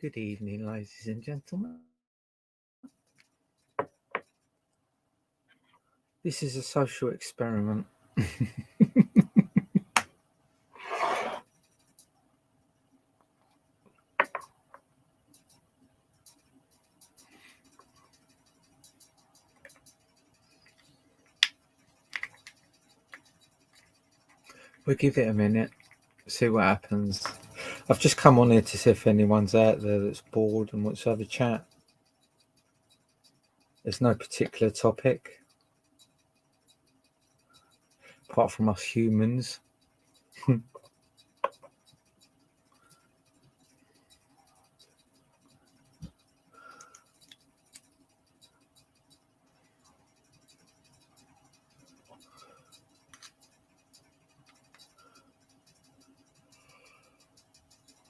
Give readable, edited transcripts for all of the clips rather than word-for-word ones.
Good evening, ladies and gentlemen. This is a social experiment. We'll give it a minute, see what happens. I've just come on here to see if anyone's out there that's bored and wants to have a chat. There's no particular topic, apart from us humans.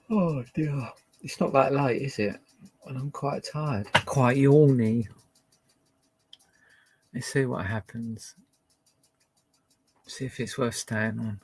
Oh dear. It's not that late, is it? And I'm quite tired. Quite yawny. Let's see what happens. See if it's worth staying on.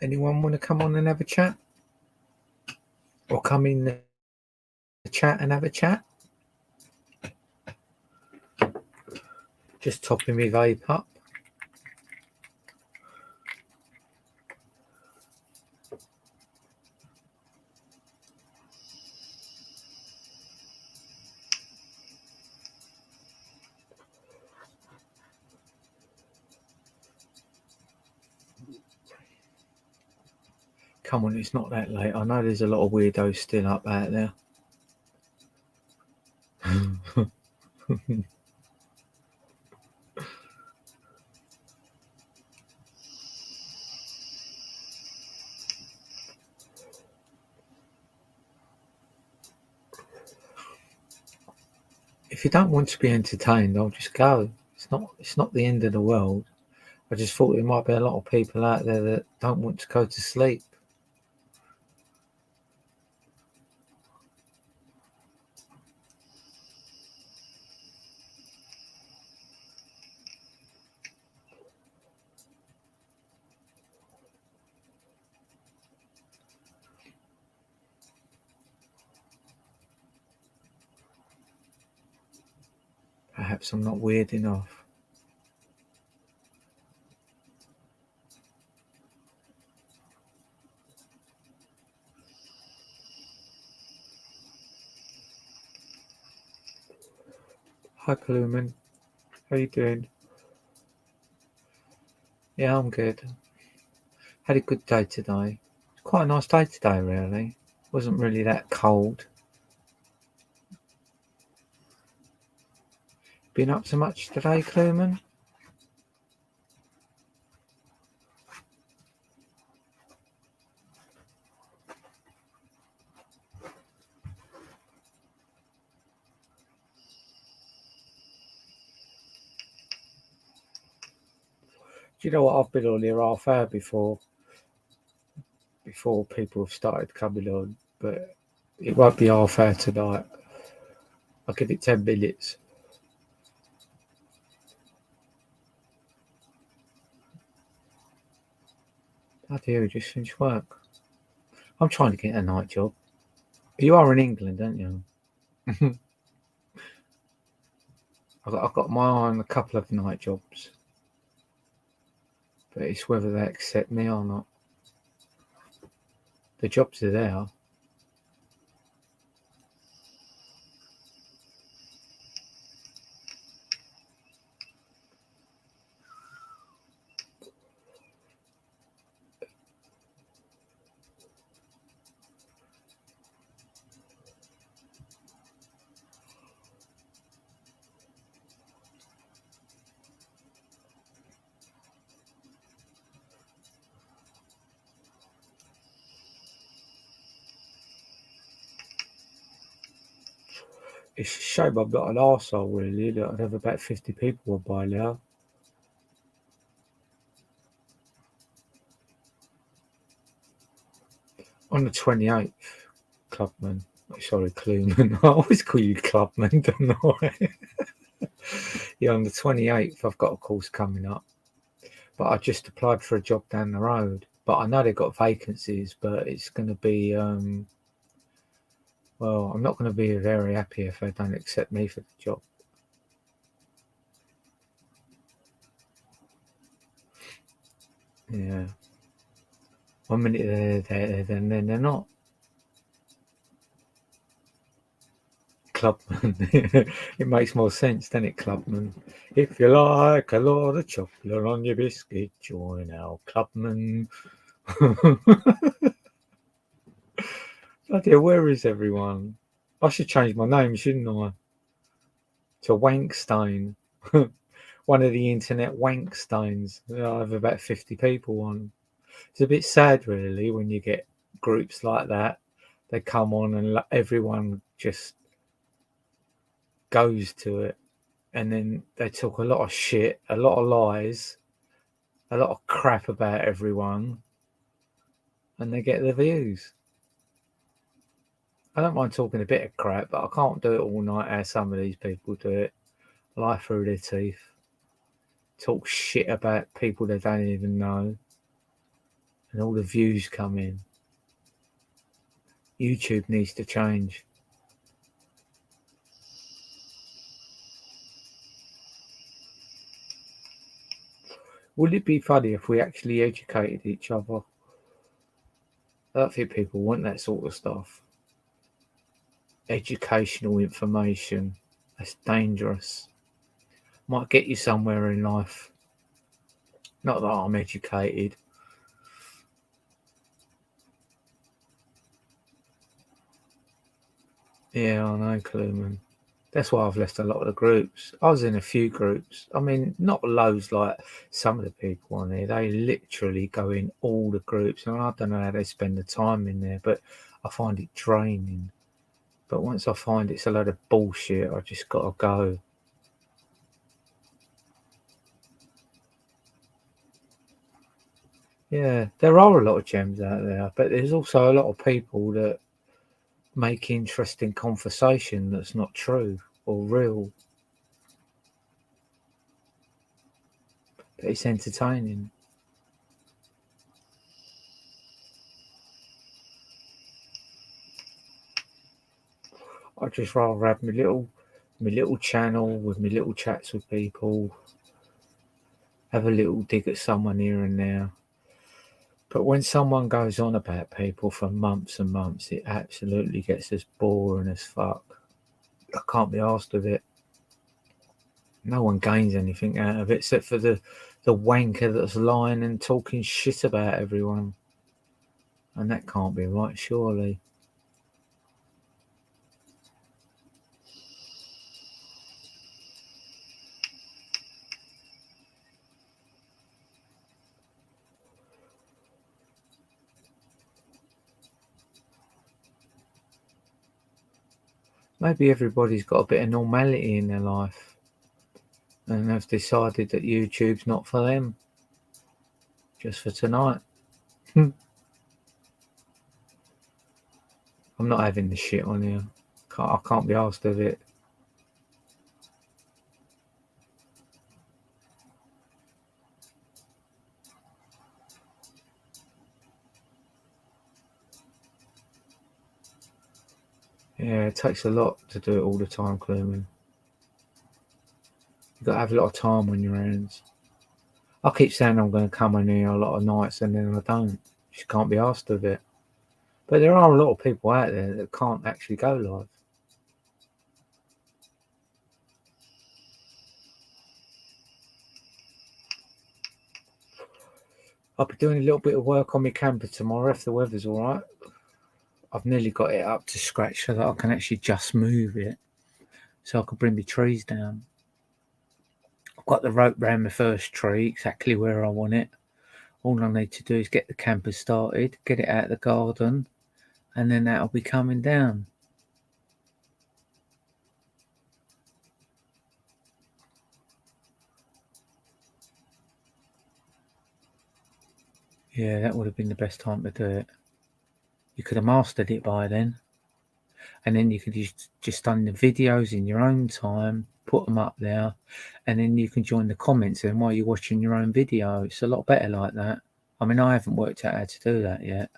Anyone want to come on and have a chat? Or come in the chat and have a chat? Just topping my vape up. Come on, it's not that late. I know there's a lot of weirdos still up out there. If you don't want to be entertained, I'll just go. It's not the end of the world. I just thought there might be a lot of people out there that don't want to go to sleep. Perhaps I'm not weird enough. Hi, Kluman. How you doing? Yeah, I'm good. Had a good day today. Quite a nice day today, really. Wasn't really that cold. Been up to much today, Kluman? Do you know what? I've been on here half hour before people have started coming on, but it won't be half hour tonight. I'll give it 10 minutes. Bloody hell, you just finished work. I'm trying to get a night job. You are in England, aren't you? I've got my eye on a couple of night jobs, but it's whether they accept me or not. The jobs are there. It's a shame I'm not an arsehole, really. That I'd have about 50 people on by now. On the 28th, Clubman. Sorry, Cluman. I always call you Clubman, don't I? Yeah, on the 28th, I've got a course coming up. But I just applied for a job down the road. But I know they've got vacancies, but it's going to be, well, I'm not going to be very happy if they don't accept me for the job. Yeah. 1 minute they're there, then they're not. Clubman. It makes more sense, doesn't it, Clubman? If you like a lot of chocolate on your biscuit, join our Clubman. Bloody hell, where is everyone? I should change my name, shouldn't I? To Wankstein. One of the internet Wanksteins. I have about 50 people on. It's a bit sad, really, when you get groups like that. They come on and everyone just goes to it. And then they talk a lot of shit, a lot of lies, a lot of crap about everyone, and they get the views. I don't mind talking a bit of crap, but I can't do it all night as some of these people do it. Lie through their teeth, talk shit about people they don't even know, and all the views come in. YouTube needs to change. Would it be funny if we actually educated each other? I don't think people want that sort of stuff. Educational information. That's dangerous. Might get you somewhere in life. Not that I'm educated. Yeah, I know, Cluman. That's why I've left a lot of the groups. I was in a few groups. I mean, not loads like some of the people on there. They literally go in all the groups. And I don't know how they spend the time in there, but I find it draining. But once I find it's a load of bullshit, I just got to go. Yeah, there are a lot of gems out there, but there's also a lot of people that make interesting conversation that's not true or real, but it's entertaining. I just rather have my little channel with my little chats with people, have a little dig at someone here and there. But when someone goes on about people for months and months, it absolutely gets as boring as fuck. I can't be asked with it. No one gains anything out of it except for the wanker that's lying and talking shit about everyone. And that can't be right, surely. Maybe everybody's got a bit of normality in their life and have decided that YouTube's not for them, just for tonight. I'm not having the shit on here. I can't be asked of it. Yeah, it takes a lot to do it all the time, Cluman. You've got to have a lot of time on your hands. I keep saying I'm going to come on here a lot of nights and then I don't. Just can't be asked of it. But there are a lot of people out there that can't actually go live. I'll be doing a little bit of work on my camper tomorrow if the weather's all right. I've nearly got it up to scratch so that I can actually just move it so I can bring my trees down. I've got the rope round my first tree exactly where I want it. All I need to do is get the camper started, get it out of the garden, and then that'll be coming down. Yeah, that would have been the best time to do it. You could have mastered it by then. And then you could just done the videos in your own time, put them up there, and then you can join the comments and while you're watching your own video. It's a lot better like that. I mean, I haven't worked out how to do that yet.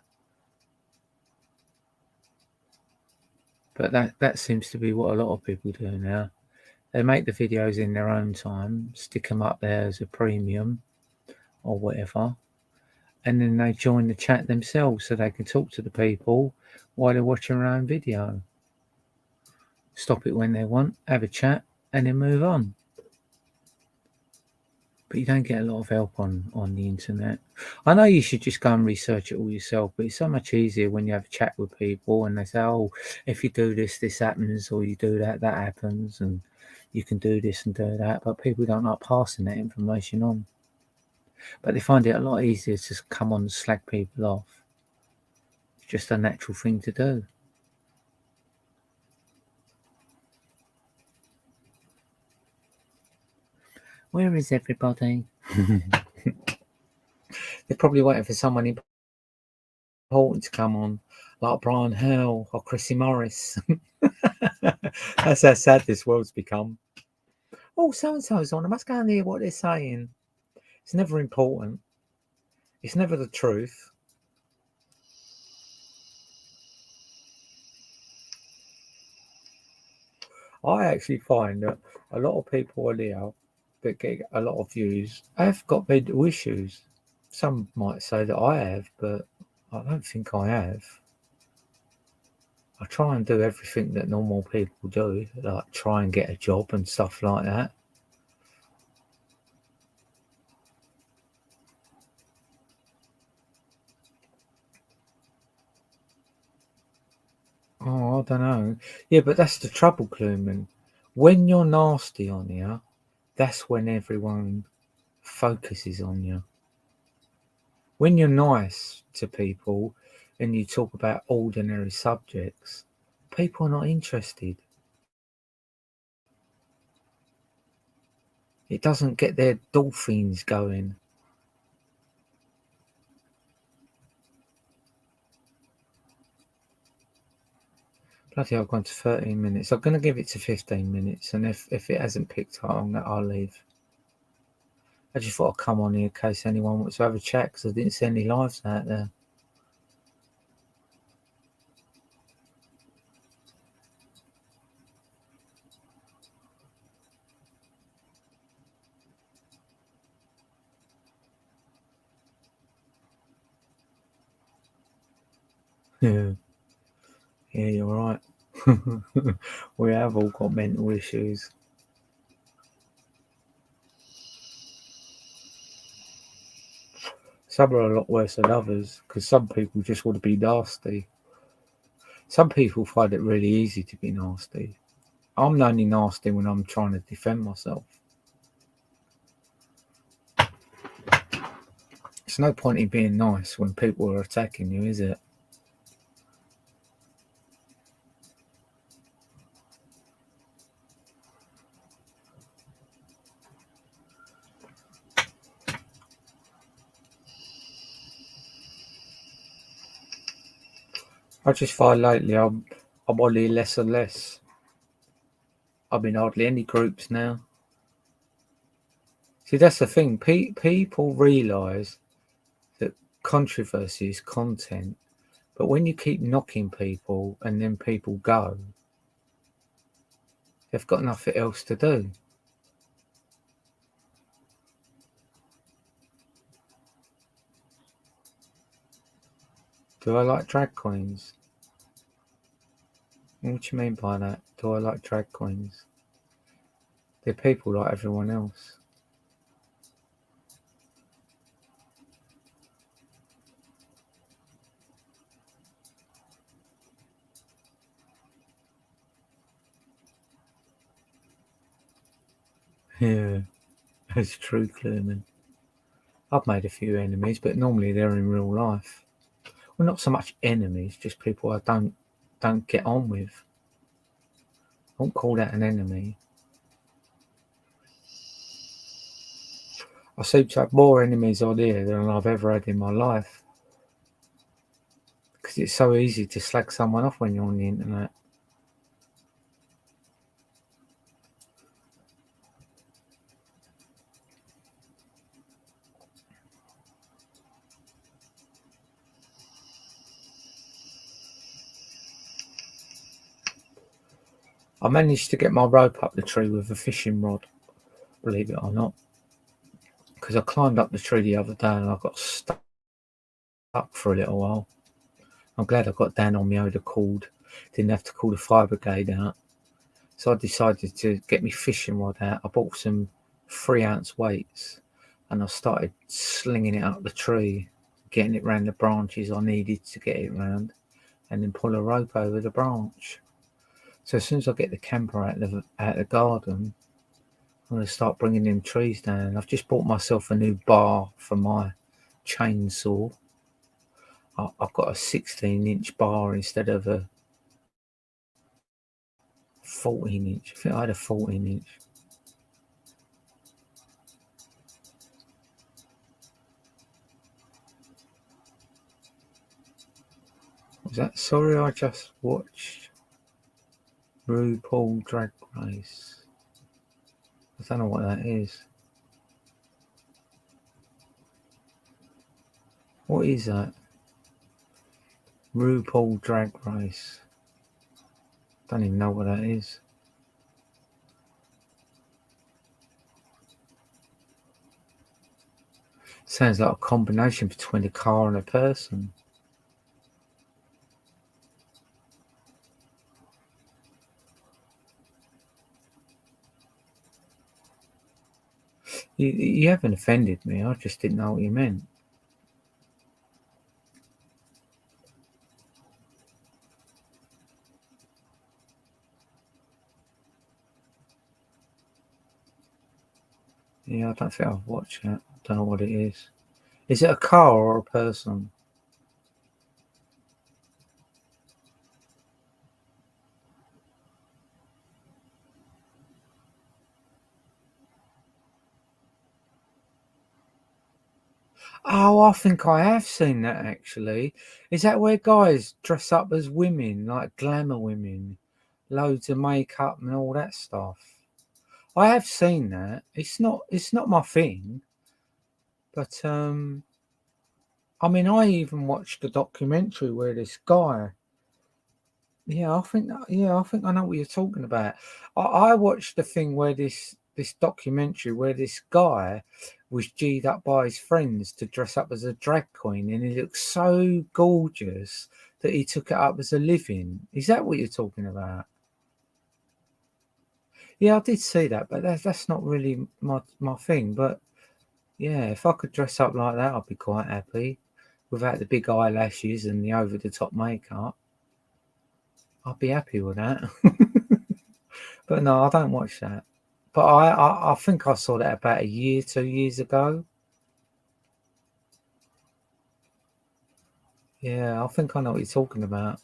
But that seems to be what a lot of people do now. They make the videos in their own time, stick them up there as a premium or whatever, and then they join the chat themselves so they can talk to the people while they're watching their own video. Stop it when they want, have a chat, and then move on. But you don't get a lot of help on the internet. I know you should just go and research it all yourself, but it's so much easier when you have a chat with people and they say, oh, if you do this, this happens, or you do that, that happens, and you can do this and do that. But people don't like passing that information on. But they find it a lot easier to just come on and slag people off. It's just a natural thing to do. Where is everybody? They're probably waiting for someone important to come on, like Brian Howell or Chrissy Morris. That's how sad this world's become. Oh, so-and-so's on. I must go and hear what they're saying. It's never important. It's never the truth. I actually find that a lot of people are there that get a lot of views have got mental issues. Some might say that I have, but I don't think I have. I try and do everything that normal people do, like try and get a job and stuff like that. Oh, I don't know. Yeah, but that's the trouble, Cluman. When you're nasty on here, that's when everyone focuses on you. When you're nice to people and you talk about ordinary subjects, people are not interested. It doesn't get their dolphins going. Bloody hell, I've gone to 13 minutes. I'm going to give it to 15 minutes, and if it hasn't picked up, I'll leave. I just thought I'd come on here in case anyone wants to have a chat, because I didn't see any lives out there. Yeah, yeah, you're right. We have all got mental issues. Some are a lot worse than others, because some people just want to be nasty. Some people find it really easy to be nasty. I'm only nasty when I'm trying to defend myself. It's no point in being nice when people are attacking you, is it? I just find lately I'm on here less and less. I'm in hardly any groups now. See, that's the thing. People realise that controversy is content, but when you keep knocking people and then people go, they've got nothing else to do. Do I like drag queens? What do you mean by that? Do I like drag queens? They're people like everyone else. Yeah, that's true, Cluman. I've made a few enemies, but normally they're in real life. Well, not so much enemies, just people I don't get on with. I won't call that an enemy. I seem to have more enemies on here than I've ever had in my life. Because it's so easy to slag someone off when you're on the internet. I managed to get my rope up the tree with a fishing rod, believe it or not. Because I climbed up the tree the other day and I got stuck for a little while. I'm glad I got down on my own accord. Didn't have to call the fire brigade out. So I decided to get my fishing rod out. I bought some 3-ounce weights and I started slinging it up the tree, getting it round the branches I needed to get it round, and then pull a rope over the branch. So as soon as I get the camper out of the garden, I'm going to start bringing them trees down. I've just bought myself a new bar for my chainsaw. I've got a 16-inch bar instead of a 14-inch. I think I had a 14-inch. Was that? Sorry, I just watched RuPaul Drag Race. I don't know what that is. What is that? RuPaul Drag Race. Don't even know what that is. Sounds like a combination between a car and a person. You haven't offended me. I just didn't know what you meant. Yeah, I don't think I've watched it. I don't know what it is. Is it a car or a person? Oh, I think I have seen that actually. Is that where guys dress up as women, like glamour women, loads of makeup and all that stuff? I have seen that. It's not my thing, but I mean, I even watched a documentary where this guy. Yeah, I think I know what you're talking about. I watched the thing where this documentary where this guy was G'd up by his friends to dress up as a drag queen, and he looked so gorgeous that he took it up as a living. Is that what you're talking about? Yeah, I did see that, but that's not really my thing. But yeah, if I could dress up like that, I'd be quite happy without the big eyelashes and the over the top makeup. I'd be happy with that. But no, I don't watch that. But I think I saw that about a year, 2 years ago. Yeah, I think I know what you're talking about.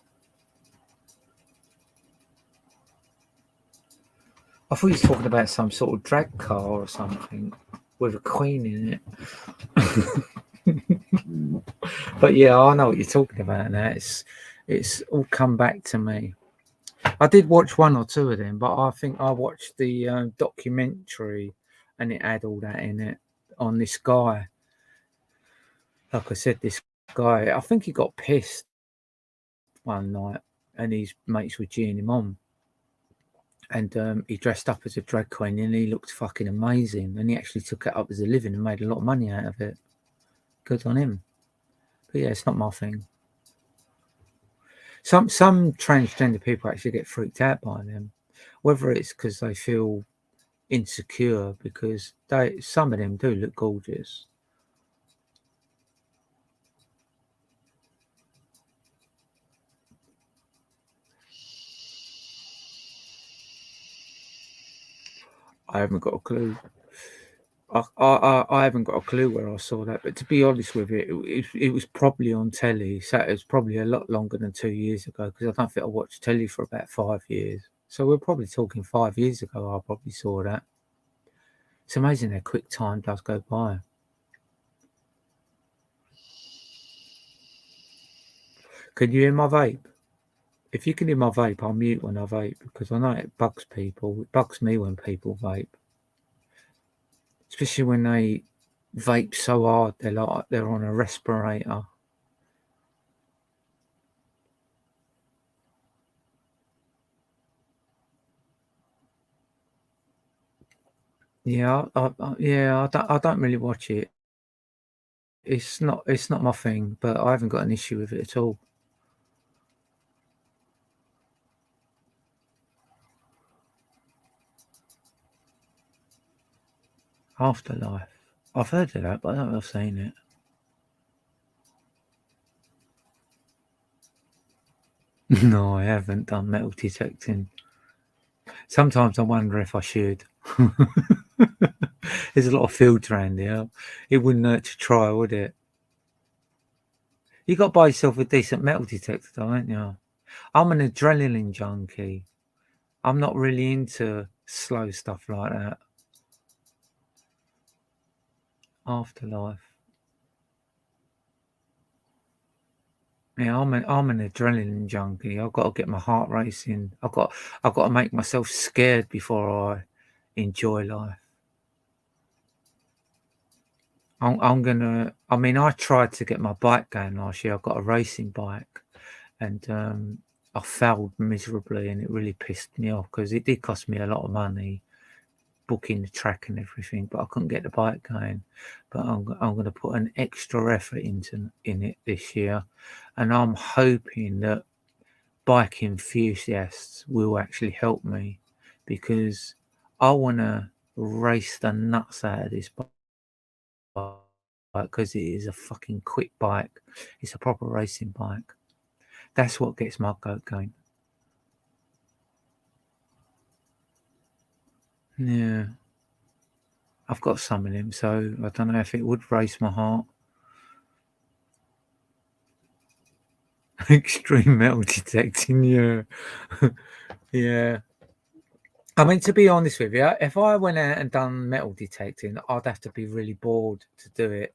I thought you were talking about some sort of drag car or something with a queen in it. But yeah, I know what you're talking about now. It's all come back to me. I did watch one or two of them, but I think I watched the documentary and it had all that in it on this guy. Like I said, this guy, I think he got pissed one night and his mates were cheering him on. And he dressed up as a drag queen and he looked fucking amazing. And he actually took it up as a living and made a lot of money out of it. Good on him. But yeah, it's not my thing. Some transgender people actually get freaked out by them, whether it's because they feel insecure, because some of them do look gorgeous. I haven't got a clue. I haven't got a clue where I saw that, but to be honest with you, it was probably on telly. So it was probably a lot longer than 2 years ago because I don't think I watched telly for about 5 years. So we're probably talking 5 years ago. I probably saw that. It's amazing how quick time does go by. Can you hear my vape? If you can hear my vape, I'll mute when I vape because I know it bugs people. It bugs me when people vape, especially when they vape so hard they're like they're on a respirator. Yeah, I don't really watch it. It's not my thing, but I haven't got an issue with it at all. Afterlife. I've heard of that, but I don't know if I've seen it. No, I haven't done metal detecting. Sometimes I wonder if I should. There's a lot of fields around here. It wouldn't hurt to try, would it? You got to buy yourself a decent metal detector, don't you? I'm an adrenaline junkie. I'm not really into slow stuff like that. Afterlife. Yeah, I'm an adrenaline junkie. I've got to get my heart racing. I've got to make myself scared before I enjoy life. I'm gonna. I mean, I tried to get my bike going last year. I got a racing bike, and I failed miserably, and it really pissed me off because it did cost me a lot of money booking the track and everything, but I couldn't get the bike going. But I'm going to put an extra effort in it this year, and I'm hoping that bike enthusiasts will actually help me because I want to race the nuts out of this bike because it is a fucking quick bike. It's a proper racing bike. That's what gets my goat going. Yeah, I've got some of them, so I don't know if it would race my heart. Extreme metal detecting, yeah. Yeah. I mean, to be honest with you, if I went out and done metal detecting, I'd have to be really bored to do it,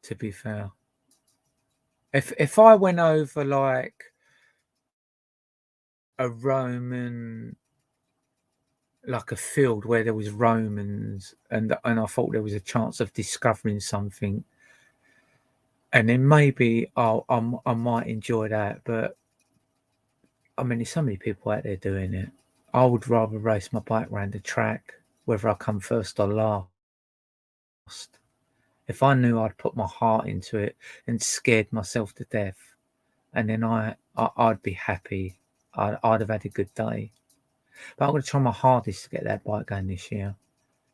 to be fair. If I went over like a Roman, like a field where there was Romans, and I thought there was a chance of discovering something, and then maybe I might enjoy that. But I mean, there's so many people out there doing it. I would rather race my bike around the track, whether I come first or last. If I knew I'd put my heart into it and scared myself to death, and then I'd be happy. I'd have had a good day. But I'm going to try my hardest to get that bike going this year.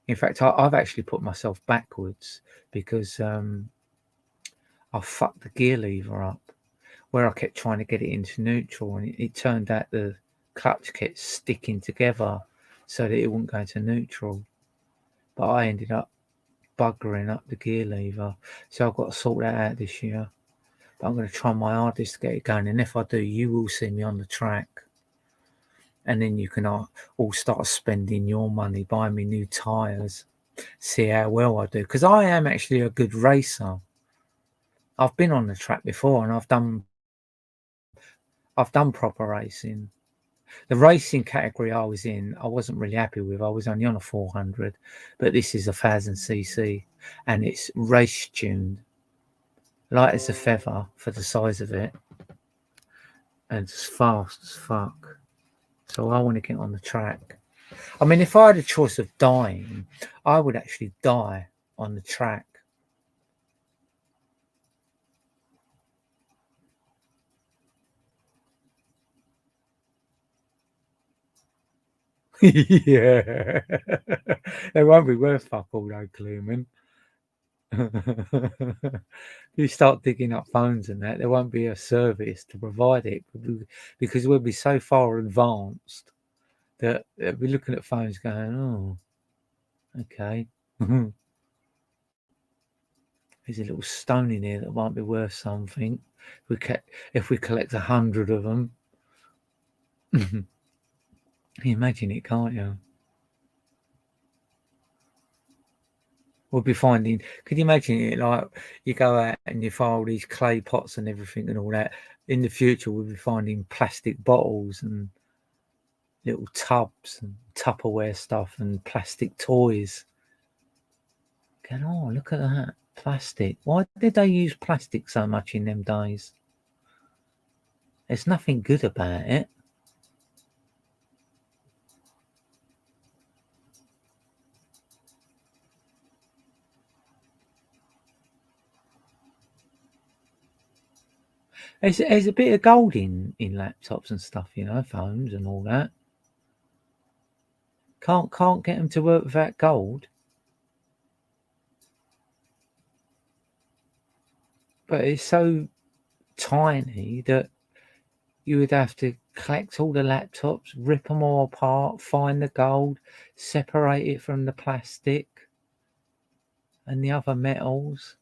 In fact, I've actually put myself backwards because I fucked the gear lever up where I kept trying to get it into neutral, and it turned out the clutch kept sticking together so that it wouldn't go into neutral. But I ended up buggering up the gear lever, so I've got to sort that out this year. But I'm going to try my hardest to get it going, and if I do, you will see me on the track. And then you can all start spending your money, buying me new tyres, see how well I do. Because I am actually a good racer. I've been on the track before, and I've done proper racing. The racing category I was in, I wasn't really happy with. I was only on a 400, but this is 1000cc, and it's race tuned, light as a feather for the size of it, and it's fast as fuck. So I want to get on the track. I mean, if I had a choice of dying, I would actually die on the track. Yeah. They won't be worth fuck all though, Cluman. You start digging up phones and that, there won't be a service to provide it because we'll be so far advanced that they'll be looking at phones going, oh, okay. There's a little stone in here that might be worth something. If we collect 100 of them. You imagine it, can't you? We'll be finding. Could you imagine it? Like you go out and you find all these clay pots and everything and all that. In the future, we'll be finding plastic bottles and little tubs and Tupperware stuff and plastic toys. Going, oh, look at that plastic. Why did they use plastic so much in them days? There's nothing good about it. There's a bit of gold in laptops and stuff, you know, phones and all that. Can't get them to work without gold. But it's so tiny that you would have to collect all the laptops, rip them all apart, find the gold, separate it from the plastic and the other metals.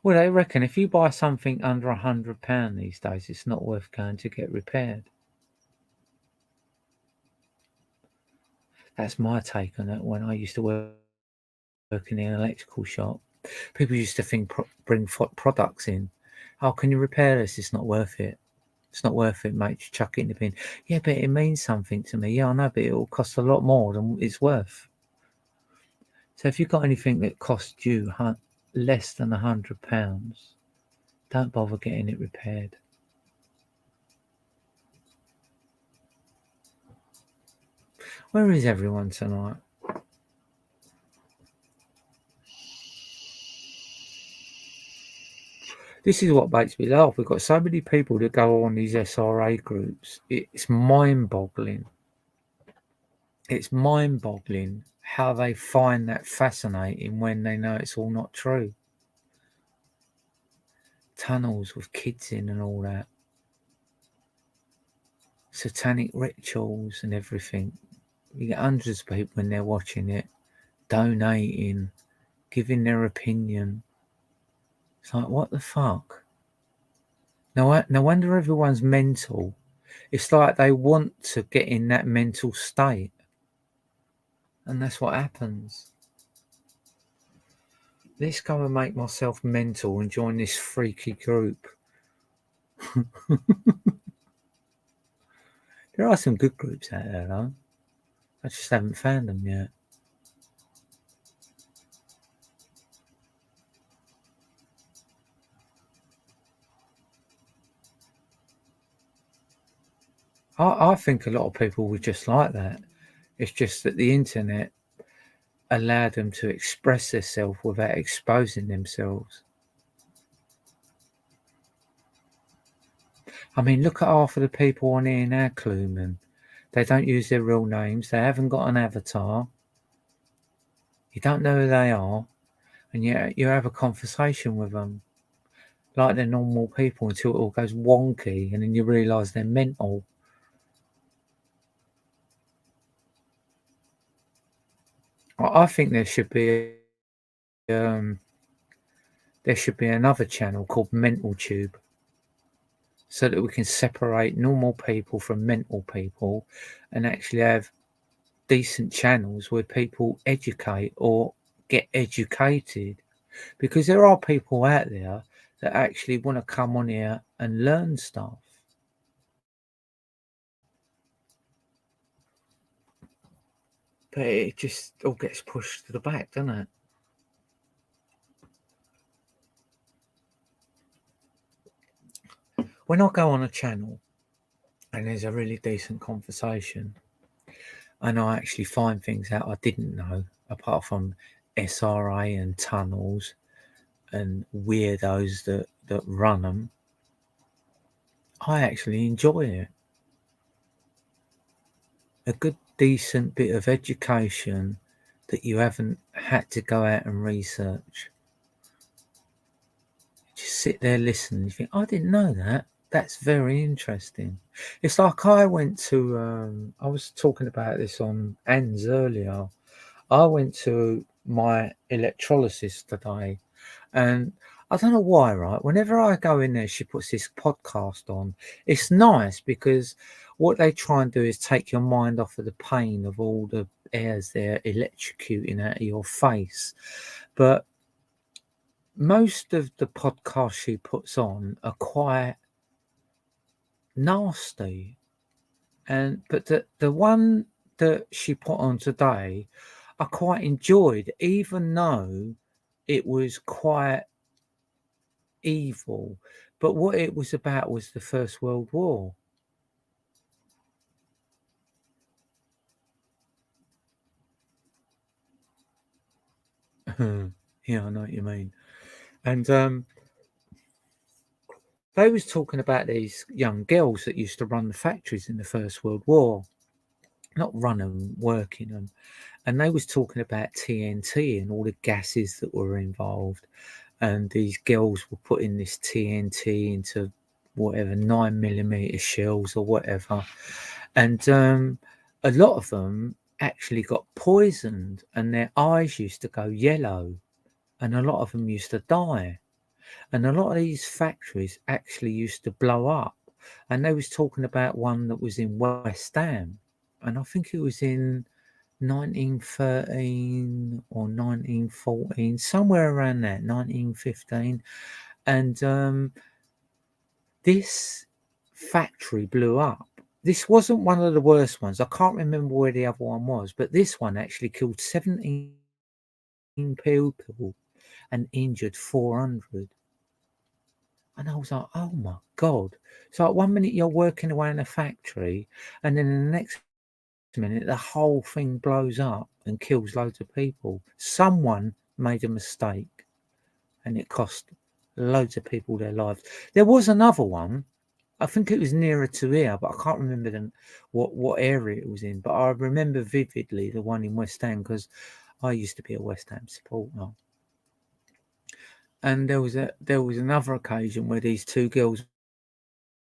Well, they reckon if you buy something under £100 these days, it's not worth going to get repaired. That's my take on it. When I used to work in an electrical shop, people used to think bring products in. Oh, can you repair this? It's not worth it. It's not worth it, mate. Just chuck it in the bin. Yeah, but it means something to me. Yeah, I know, but it will cost a lot more than it's worth. So if you've got anything that costs you less than £100, don't bother getting it repaired. Where is everyone tonight? This is what makes me laugh. We've got so many people that go on these SRA groups. It's mind-boggling. It's mind-boggling how they find that fascinating when they know it's all not true. Tunnels with kids in and all that. Satanic rituals and everything. You get hundreds of people when they're watching it, donating, giving their opinion. It's like, what the fuck? No wonder everyone's mental. It's like they want to get in that mental state. And that's what happens. Let's go and make myself mental and join this freaky group. There are some good groups out there, though. I just haven't found them yet. I think a lot of people were just like that. It's just that the internet allowed them to express themselves without exposing themselves. I mean, look at half of the people on here now, Clueman. They don't use their real names. They haven't got an avatar. You don't know who they are. And yet you have a conversation with them like they're normal people until it all goes wonky and then you realise they're mental. I think there should be another channel called Mental Tube, so that we can separate normal people from mental people and actually have decent channels where people educate or get educated, because there are people out there that actually want to come on here and learn stuff. But it just all gets pushed to the back, doesn't it? When I go on a channel and there's a really decent conversation and I actually find things out I didn't know, apart from SRA and tunnels and weirdos that run them, I actually enjoy it. A good, decent bit of education that you haven't had to go out and research. Just sit there, listen, and you think, I didn't know that. That's very interesting. It's like I went to, I was talking about this on ANZ earlier. I went to my electrolysis today and I don't know why, right? Whenever I go in there, she puts this podcast on. It's nice because what they try and do is take your mind off of the pain of all the airs they're electrocuting out of your face. But most of the podcasts she puts on are quite nasty. But the one that she put on today, I quite enjoyed, even though it was quite evil. But what it was about was the First World War. Yeah, I know what you mean. And they was talking about these young girls that used to run the factories in the First World War. Not run them, working them. And they was talking about TNT and all the gases that were involved. And these girls were putting this TNT into whatever 9mm shells or whatever. And a lot of them actually got poisoned and their eyes used to go yellow. And a lot of them used to die. And a lot of these factories actually used to blow up. And they was talking about one that was in West Ham. And I think it was in 1913 or 1914, somewhere around that, 1915. And this factory blew up. This wasn't one of the worst ones. I can't remember where the other one was, but this one actually killed 17 people and injured 400. And I was like, oh my God. So like 1 minute you're working away in a factory, and then in the next minute the whole thing blows up and kills loads of people. Someone made a mistake and it cost loads of people their lives. There was another one. I think it was nearer to here, but I can't remember what area it was in. But I remember vividly the one in West Ham because I used to be a West Ham supporter. And there was another occasion where these two girls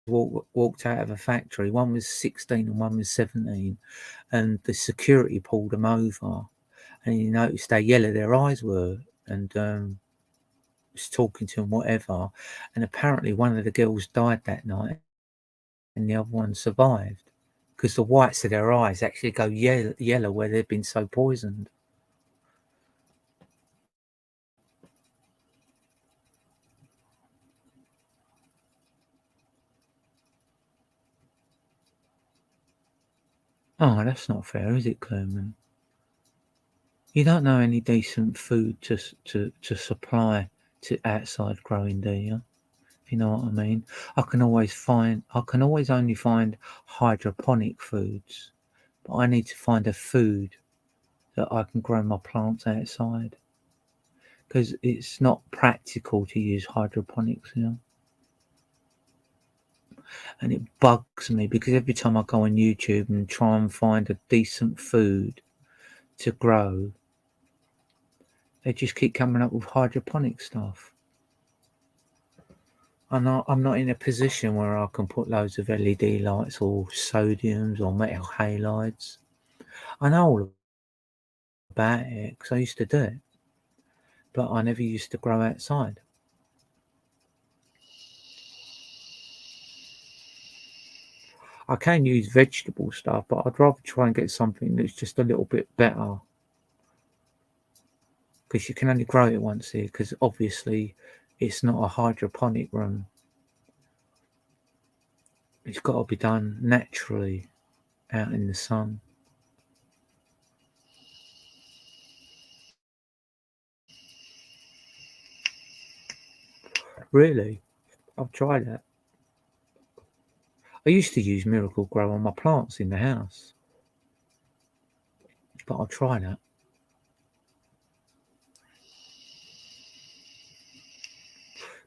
walked out of a factory. One was 16 and one was 17, and the security pulled them over, and you noticed how yellow their eyes were, and was talking to them, whatever. And apparently one of the girls died that night and the other one survived because the whites of their eyes actually go yellow where they've been so poisoned. Oh, that's not fair, is it, Clerman? You don't know any decent food to supply to outside growing, do you? If you know what I mean. I can always only find hydroponic foods, but I need to find a food that I can grow my plants outside because it's not practical to use hydroponics, you know. And it bugs me because every time I go on YouTube and try and find a decent food to grow, they just keep coming up with hydroponic stuff. I'm not in a position where I can put loads of LED lights or sodiums or metal halides. I know all about it because I used to do it, but I never used to grow outside. I can use vegetable stuff, but I'd rather try and get something that's just a little bit better. Because you can only grow it once here, because obviously it's not a hydroponic room. It's got to be done naturally out in the sun. Really? I've tried that. I used to use Miracle Grow on my plants in the house, but I'll try that.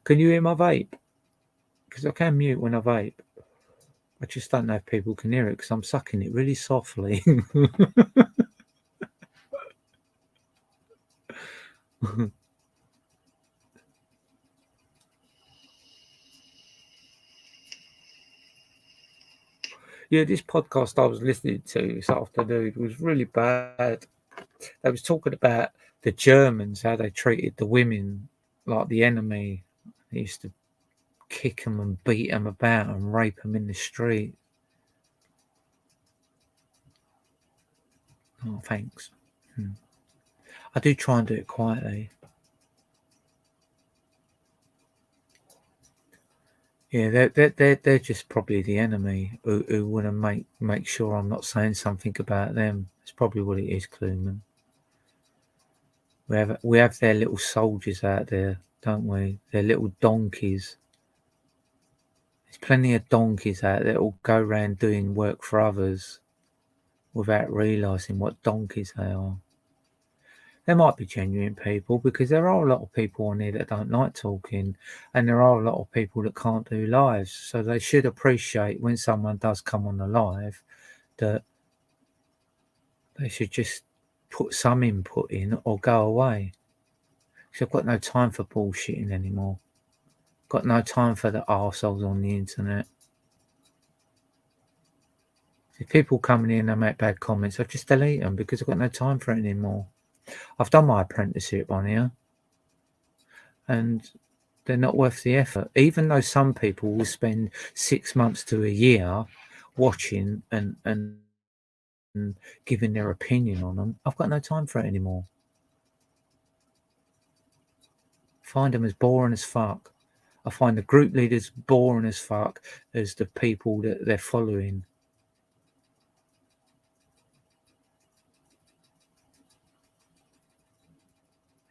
Can you hear my vape? Because I can mute when I vape. I just don't know if people can hear it because I'm sucking it really softly. Yeah, this podcast I was listening to this afternoon was really bad. They was talking about the Germans, how they treated the women like the enemy, They used to kick them and beat them about and rape them in the street. Oh, thanks. I do try and do it quietly. Yeah, they're just probably the enemy who want to make sure I'm not saying something about them. It's probably what it is, Cluman. We have their little soldiers out there, don't we? Their little donkeys. There's plenty of donkeys out there who'll go around doing work for others without realising what donkeys they are. There might be genuine people, because there are a lot of people on here that don't like talking, and there are a lot of people that can't do lives. So they should appreciate when someone does come on the live that they should just put some input in or go away. Because I've got no time for bullshitting anymore. Got no time for the arseholes on the internet. If people coming in and make bad comments, I just delete them because I've got no time for it anymore. I've done my apprenticeship on here, and they're not worth the effort. Even though some people will spend 6 months to a year watching and giving their opinion on them, I've got no time for it anymore. I find them as boring as fuck. I find the group leaders boring as fuck as the people that they're following.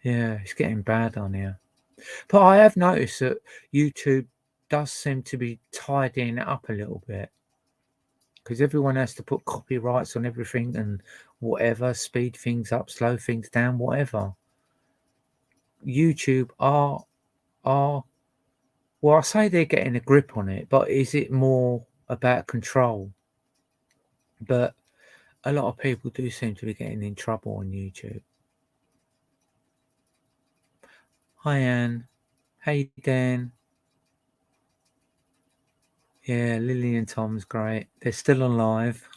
Yeah, it's getting bad on here. But I have noticed that YouTube does seem to be tidying it up a little bit, because everyone has to put copyrights on everything and whatever, speed things up, slow things down, whatever. YouTube are well, I say they're getting a grip on it, but is it more about control? But a lot of people do seem to be getting in trouble on YouTube. Hi Anne. Hey Dan. Yeah, Lily and Tom's great. They're still alive.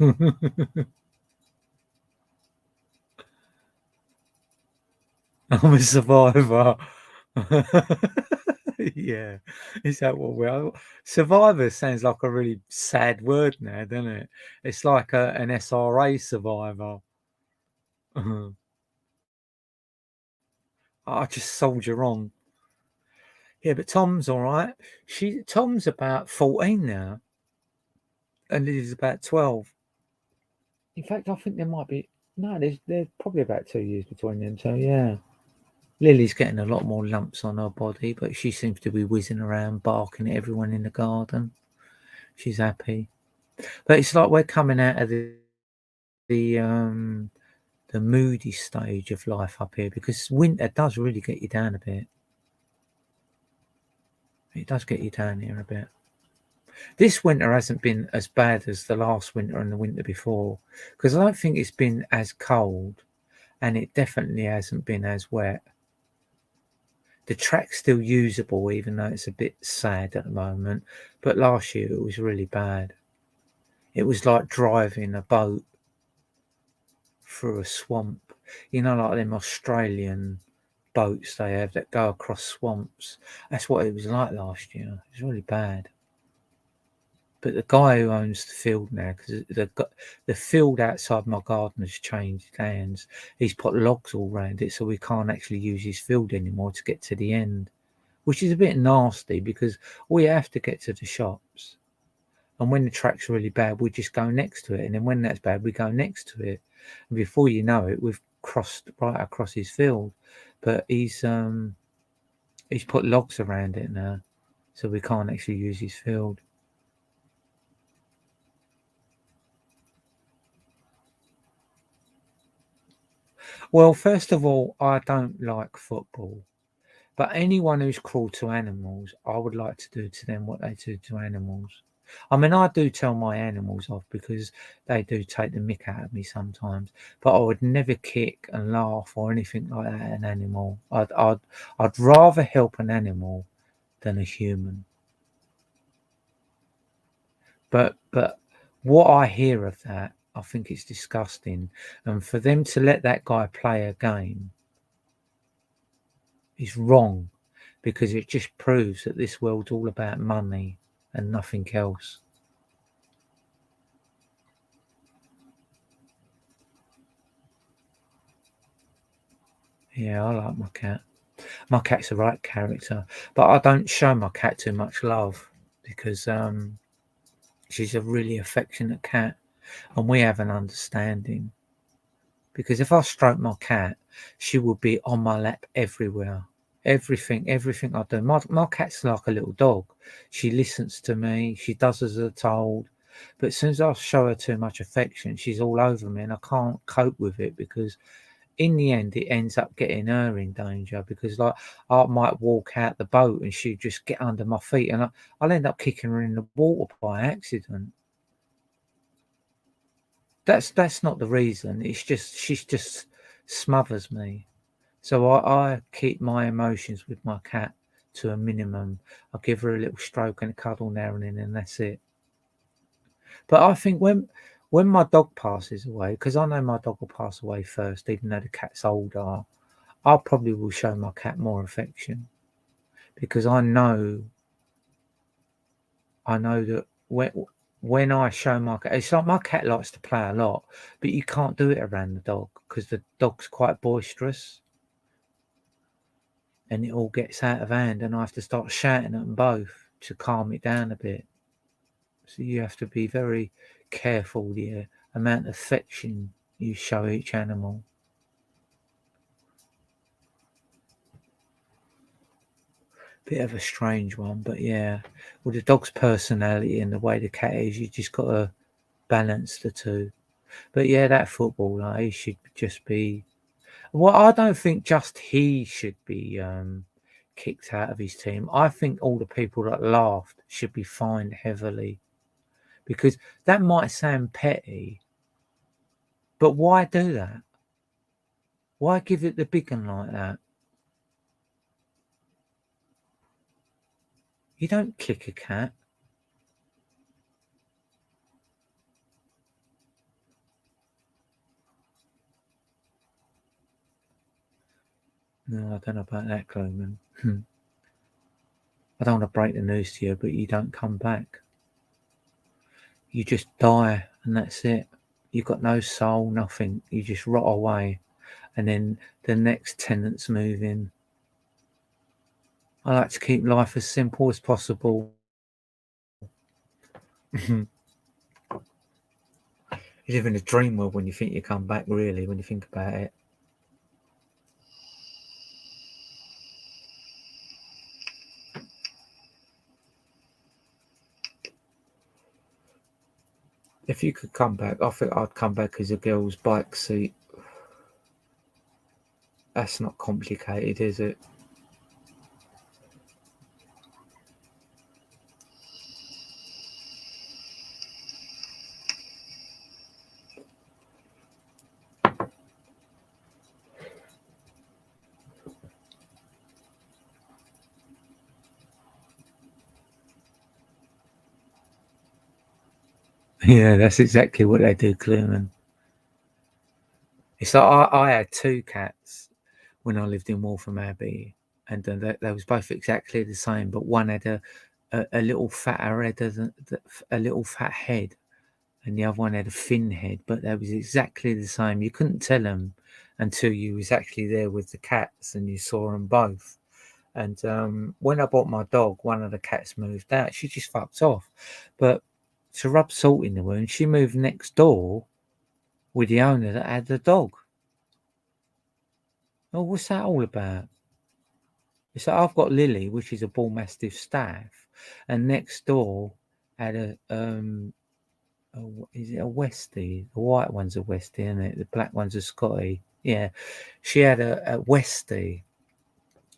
I'm a survivor. Yeah, is that what we are? Survivor sounds like a really sad word now, doesn't it? It's like an SRA survivor. I just soldier on. Yeah, but Tom's all right. Tom's about 14 now, and Lily's about 12. In fact, I think there might be there's probably about 2 years between them. So yeah. Lily's getting a lot more lumps on her body, but she seems to be whizzing around, barking at everyone in the garden. She's happy. But it's like we're coming out of the moody stage of life up here, because winter does really get you down a bit. It does get you down here a bit. This winter hasn't been as bad as the last winter and the winter before, because I don't think it's been as cold, and it definitely hasn't been as wet. The track's still usable, even though it's a bit sad at the moment. But last year it was really bad. It was like driving a boat through a swamp. You know, like them Australian boats they have that go across swamps. That's what it was like last year. It was really bad. But the guy who owns the field now, because the field outside my garden has changed hands, he's put logs all around it, so we can't actually use his field anymore to get to the end, which is a bit nasty, because we have to get to the shops. And when the track's really bad, we just go next to it. And then when that's bad, we go next to it. And before you know it, we've crossed right across his field. But he's put logs around it now, so we can't actually use his field. Well, first of all, I don't like football. But anyone who's cruel to animals, I would like to do to them what they do to animals. I mean, I do tell my animals off because they do take the mick out of me sometimes. But I would never kick and laugh or anything like that at an animal. I'd rather help an animal than a human. But what I hear of that, I think it's disgusting. And for them to let that guy play a game is wrong. because it just proves that this world's all about money and nothing else. Yeah, I like my cat. My cat's the right character, but I don't show my cat too much love because she's a really affectionate cat, and we have an understanding. Because if I stroke my cat, she will be on my lap everywhere. Everything I do. My cat's like a little dog. She listens to me. She does as I'm told. But as soon as I show her too much affection, she's all over me, and I can't cope with it because in the end, it ends up getting her in danger because, like, I might walk out the boat and she'd just get under my feet, and I'll end up kicking her in the water by accident. That's not the reason. It's just she's just smothers me. So I keep my emotions with my cat to a minimum. I give her a little stroke and a cuddle now and then, and that's it. But I think when my dog passes away, because I know my dog will pass away first, even though the cat's older, I probably will show my cat more affection because I know that when I show my cat, it's like my cat likes to play a lot, but you can't do it around the dog because the dog's quite boisterous and it all gets out of hand, and I have to start shouting at them both to calm it down a bit. So you have to be very careful the amount of affection you show each animal. Bit of a strange one, but yeah, with the dog's personality and the way the cat is, you just got to balance the two. But yeah, that footballer, he should just be. Well, I don't think just he should be kicked out of his team. I think all the people that laughed should be fined heavily because that might sound petty, but why do that? Why give it the big one like that? You don't kick a cat. No, I don't know about that, Cloman. I don't want to break the news to you, but you don't come back. You just die, and that's it. You've got no soul, nothing. You just rot away, and then the next tenants move in. I like to keep life as simple as possible. You live in a dream world when you think you come back, really, when you think about it. If you could come back, I think I'd come back as a girl's bike seat. That's not complicated, is it? Yeah, that's exactly what they do, Clearman. It's like I had two cats when I lived in Waltham Abbey, and they was both exactly the same, but one had a little fatter head, a little fat head, and the other one had a thin head, but they was exactly the same. You couldn't tell them until you was actually there with the cats and you saw them both. And when I bought my dog, one of the cats moved out. She just fucked off. But to rub salt in the wound, she moved next door with the owner that had the dog. Oh, what's that all about? It's like I've got Lily, which is a bull mastiff staff, and next door had is it a Westie? The white one's a Westie, isn't it? The black one's a Scottie. Yeah, she had a Westie,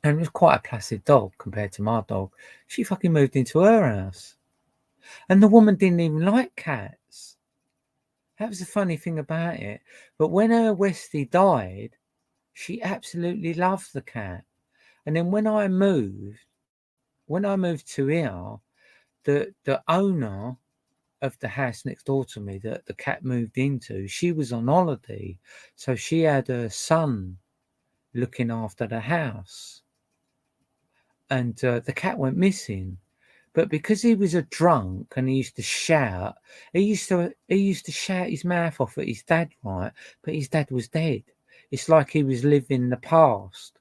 and it was quite a placid dog compared to my dog. She fucking moved into her house, and the woman didn't even like cats. That was the funny thing about it. But when her Westie died, she absolutely loved the cat. And then when I moved to here, the owner of the house next door to me that the cat moved into, she was on holiday, so she had her son looking after the house. and the cat went missing. But because he was a drunk and he used to shout, he used to shout his mouth off at his dad, right? But his dad was dead. It's like he was living the past.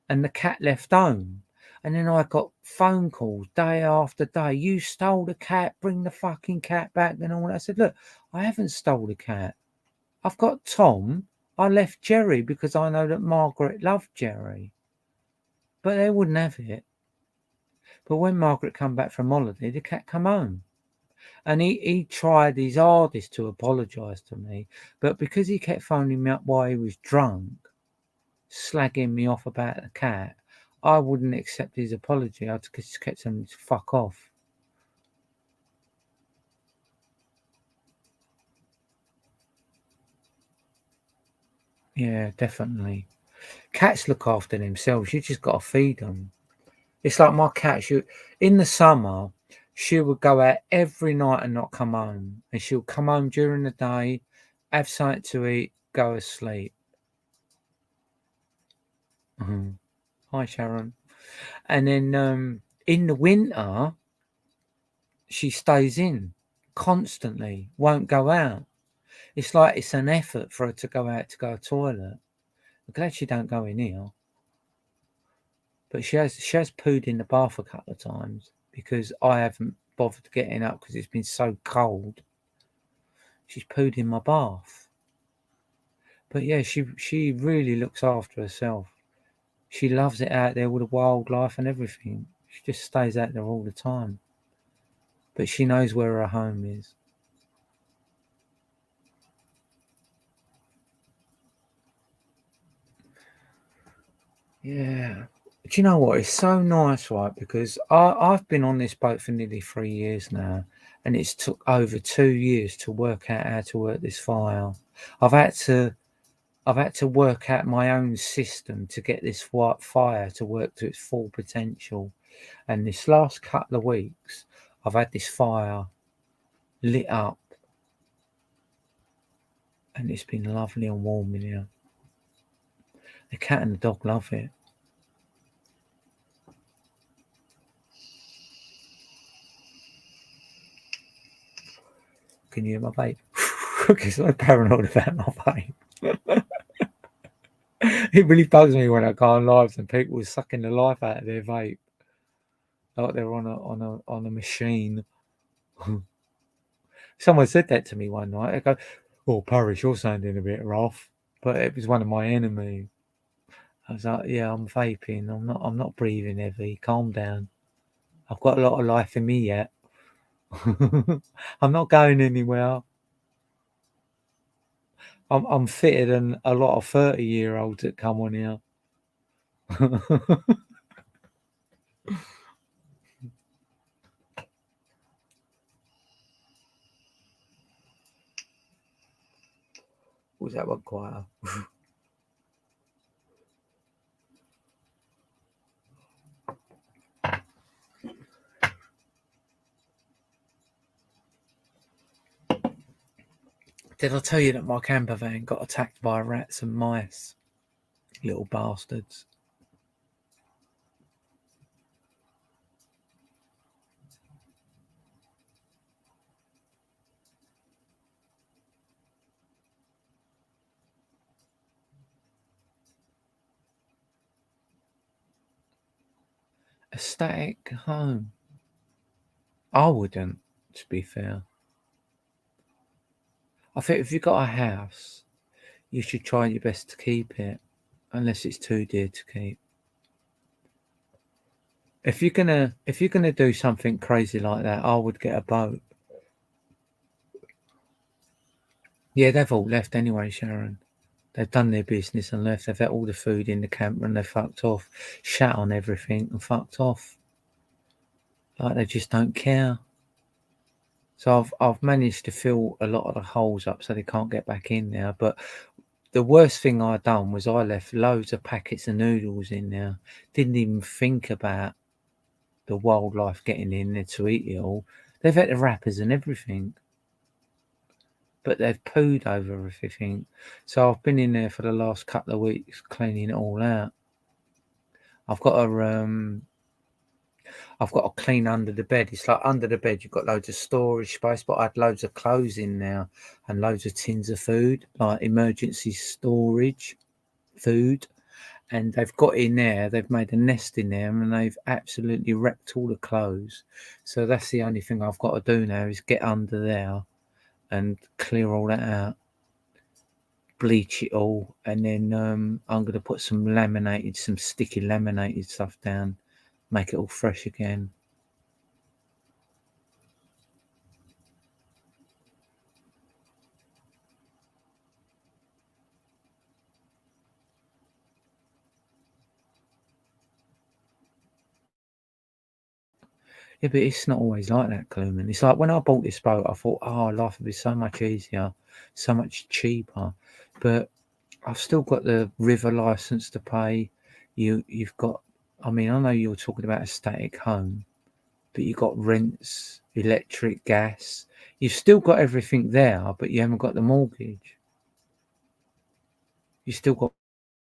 And the cat left home. And then I got phone calls day after day. You stole the cat, bring the fucking cat back and all that. I said, look, I haven't stole the cat. I've got Tom. I left Jerry because I know that Margaret loved Jerry. But they wouldn't have it. But when Margaret come back from holiday, the cat come home. And he tried his hardest to apologise to me. But because he kept phoning me up while he was drunk, slagging me off about the cat, I wouldn't accept his apology. I just kept saying to fuck off. Yeah, definitely. Cats look after themselves. You just got to feed them. It's like my cat. In the summer, she would go out every night and not come home. And she'll come home during the day, have something to eat, go asleep. Hi, Sharon. And then in the winter, she stays in constantly, won't go out. It's like it's an effort for her to go out to go to the toilet. I'm glad she don't go in here. But she has pooed in the bath a couple of times because I haven't bothered getting up because it's been so cold. She's pooed in my bath. But yeah, she really looks after herself. She loves it out there with the wildlife and everything. She just stays out there all the time. But she knows where her home is. Yeah. Do you know what? It's so nice, right? Because I've been on this boat for nearly 3 years now, and it's took over 2 years to work out how to work this file. I've had to work out my own system to get this fire to work to its full potential. And this last couple of weeks, I've had this fire lit up, and it's been lovely and warm in here. The cat and the dog love it. Can you hear my vape? Because I'm paranoid about my vape. It really bugs me when I go on lives and people are sucking the life out of their vape, like they're on a machine. Someone said that to me one night. They go, "Oh, Parish, you're sounding a bit rough," but it was one of my enemies. I was like, "Yeah, I'm vaping. I'm not breathing heavy. Calm down. I've got a lot of life in me yet. I'm not going anywhere. I'm fitter than a lot of 30-year-olds that come on here." Was that one quieter? Did I tell you that my camper van got attacked by rats and mice? Little bastards. A static home. I wouldn't, to be fair. I think if you've got a house, you should try your best to keep it, unless it's too dear to keep. If you're gonna do something crazy like that, I would get a boat. Yeah, they've all left anyway, Sharon. They've done their business and left. They've had all the food in the camper and they fucked off, shat on everything and fucked off. Like they just don't care. So I've managed to fill a lot of the holes up so they can't get back in there. But the worst thing I done was I left loads of packets of noodles in there. Didn't even think about the wildlife getting in there to eat it all. They've had the wrappers and everything, but they've pooed over everything. So I've been in there for the last couple of weeks cleaning it all out. I've got a I've got to clean under the bed. It's like under the bed, you've got loads of storage space, but I had loads of clothes in there and loads of tins of food, like emergency storage food. And they've got in there, they've made a nest in there, and they've absolutely wrecked all the clothes. So that's the only thing I've got to do now is get under there and clear all that out, bleach it all, and then I'm going to put some sticky laminated stuff down, make it all fresh again. Yeah, but it's not always like that, Cluman. It's like when I bought this boat, I thought, oh, life would be so much easier, so much cheaper. But I've still got the river license to pay. You've got, I mean, I know you're talking about a static home, but you've got rents, electric, gas. You've still got everything there, but you haven't got the mortgage. You still got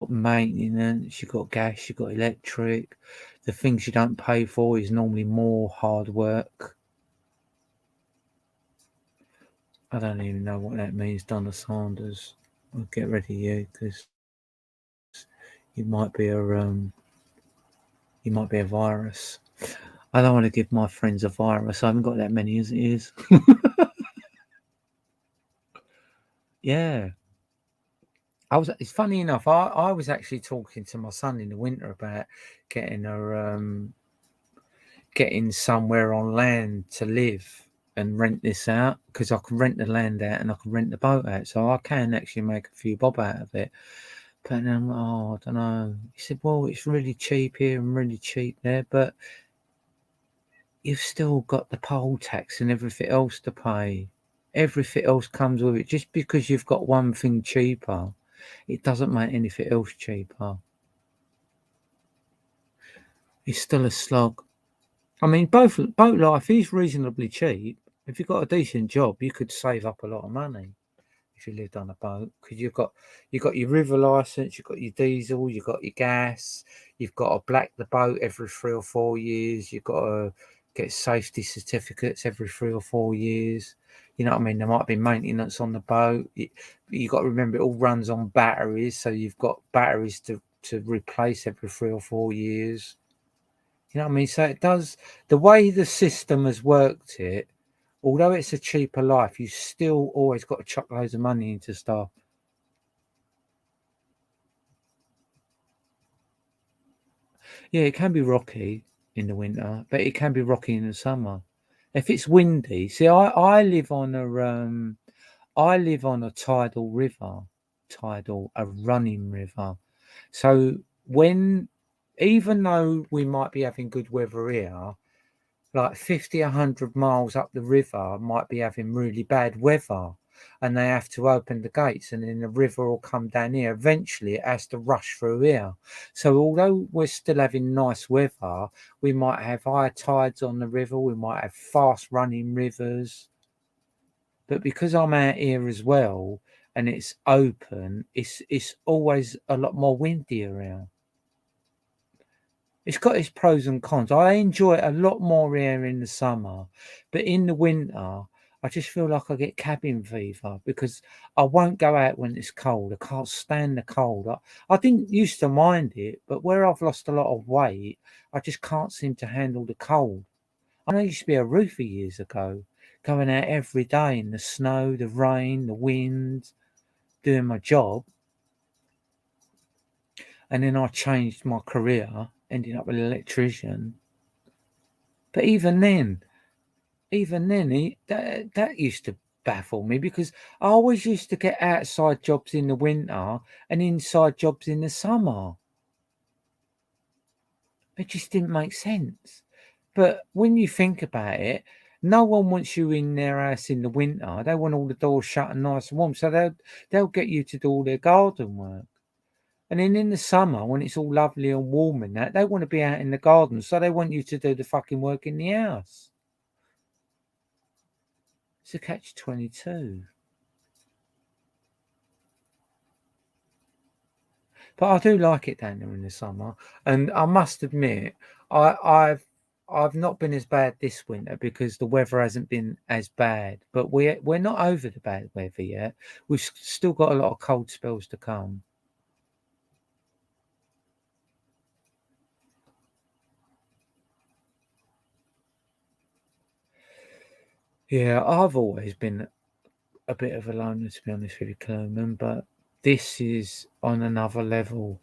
maintenance, you've got gas, you've got electric. The things you don't pay for is normally more hard work. I don't even know what that means, Donna Sanders. I'll get rid of you because you might be a virus. I don't want to give my friends a virus. I haven't got that many as it is. Yeah. It's funny enough, I was actually talking to my son in the winter about getting somewhere on land to live and rent this out, because I can rent the land out and I can rent the boat out, so I can actually make a few bob out of it. But then, I don't know. He said, well, it's really cheap here and really cheap there, but you've still got the poll tax and everything else to pay. Everything else comes with it. Just because you've got one thing cheaper, it doesn't make anything else cheaper. It's still a slog. I mean, boat life is reasonably cheap. If you've got a decent job, you could save up a lot of money if you lived on a boat, because you've got your river license, you've got your diesel, you've got your gas, you've got to black the boat every 3 or 4 years, you've got to get safety certificates every 3 or 4 years. You know what I mean? There might be maintenance on the boat. You got to remember it all runs on batteries, so you've got batteries to replace every 3 or 4 years. You know what I mean? So it does, the way the system has worked it, although it's a cheaper life, you still always got to chuck loads of money into stuff. Yeah, it can be rocky in the winter, but it can be rocky in the summer. If it's windy, see, I live on a tidal river, a running river. So even though we might be having good weather here, like 50, 100 miles up the river might be having really bad weather, and they have to open the gates, and then the river will come down here. Eventually it has to rush through here. So although we're still having nice weather, we might have high tides on the river, we might have fast running rivers. But because I'm out here as well and it's open, it's always a lot more windy around. It's got its pros and cons. I enjoy it a lot more here in the summer, but in the winter, I just feel like I get cabin fever because I won't go out when it's cold. I can't stand the cold. I didn't used to mind it, but where I've lost a lot of weight, I just can't seem to handle the cold. I know I used to be a roofer years ago, going out every day in the snow, the rain, the wind, doing my job. And then I changed my career, ending up an electrician. But even then, that used to baffle me, because I always used to get outside jobs in the winter and inside jobs in the summer. It just didn't make sense. But when you think about it, no one wants you in their house in the winter. They want all the doors shut and nice and warm, so they'll get you to do all their garden work. And then in the summer, when it's all lovely and warm and that, they want to be out in the garden, so they want you to do the fucking work in the house. It's a catch-22. But I do like it down there in the summer, and I must admit, I I've not been as bad this winter because the weather hasn't been as bad. But we're not over the bad weather yet. We've still got a lot of cold spells to come. Yeah, I've always been a bit of a loner, to be honest with you, Clerman, but this is on another level.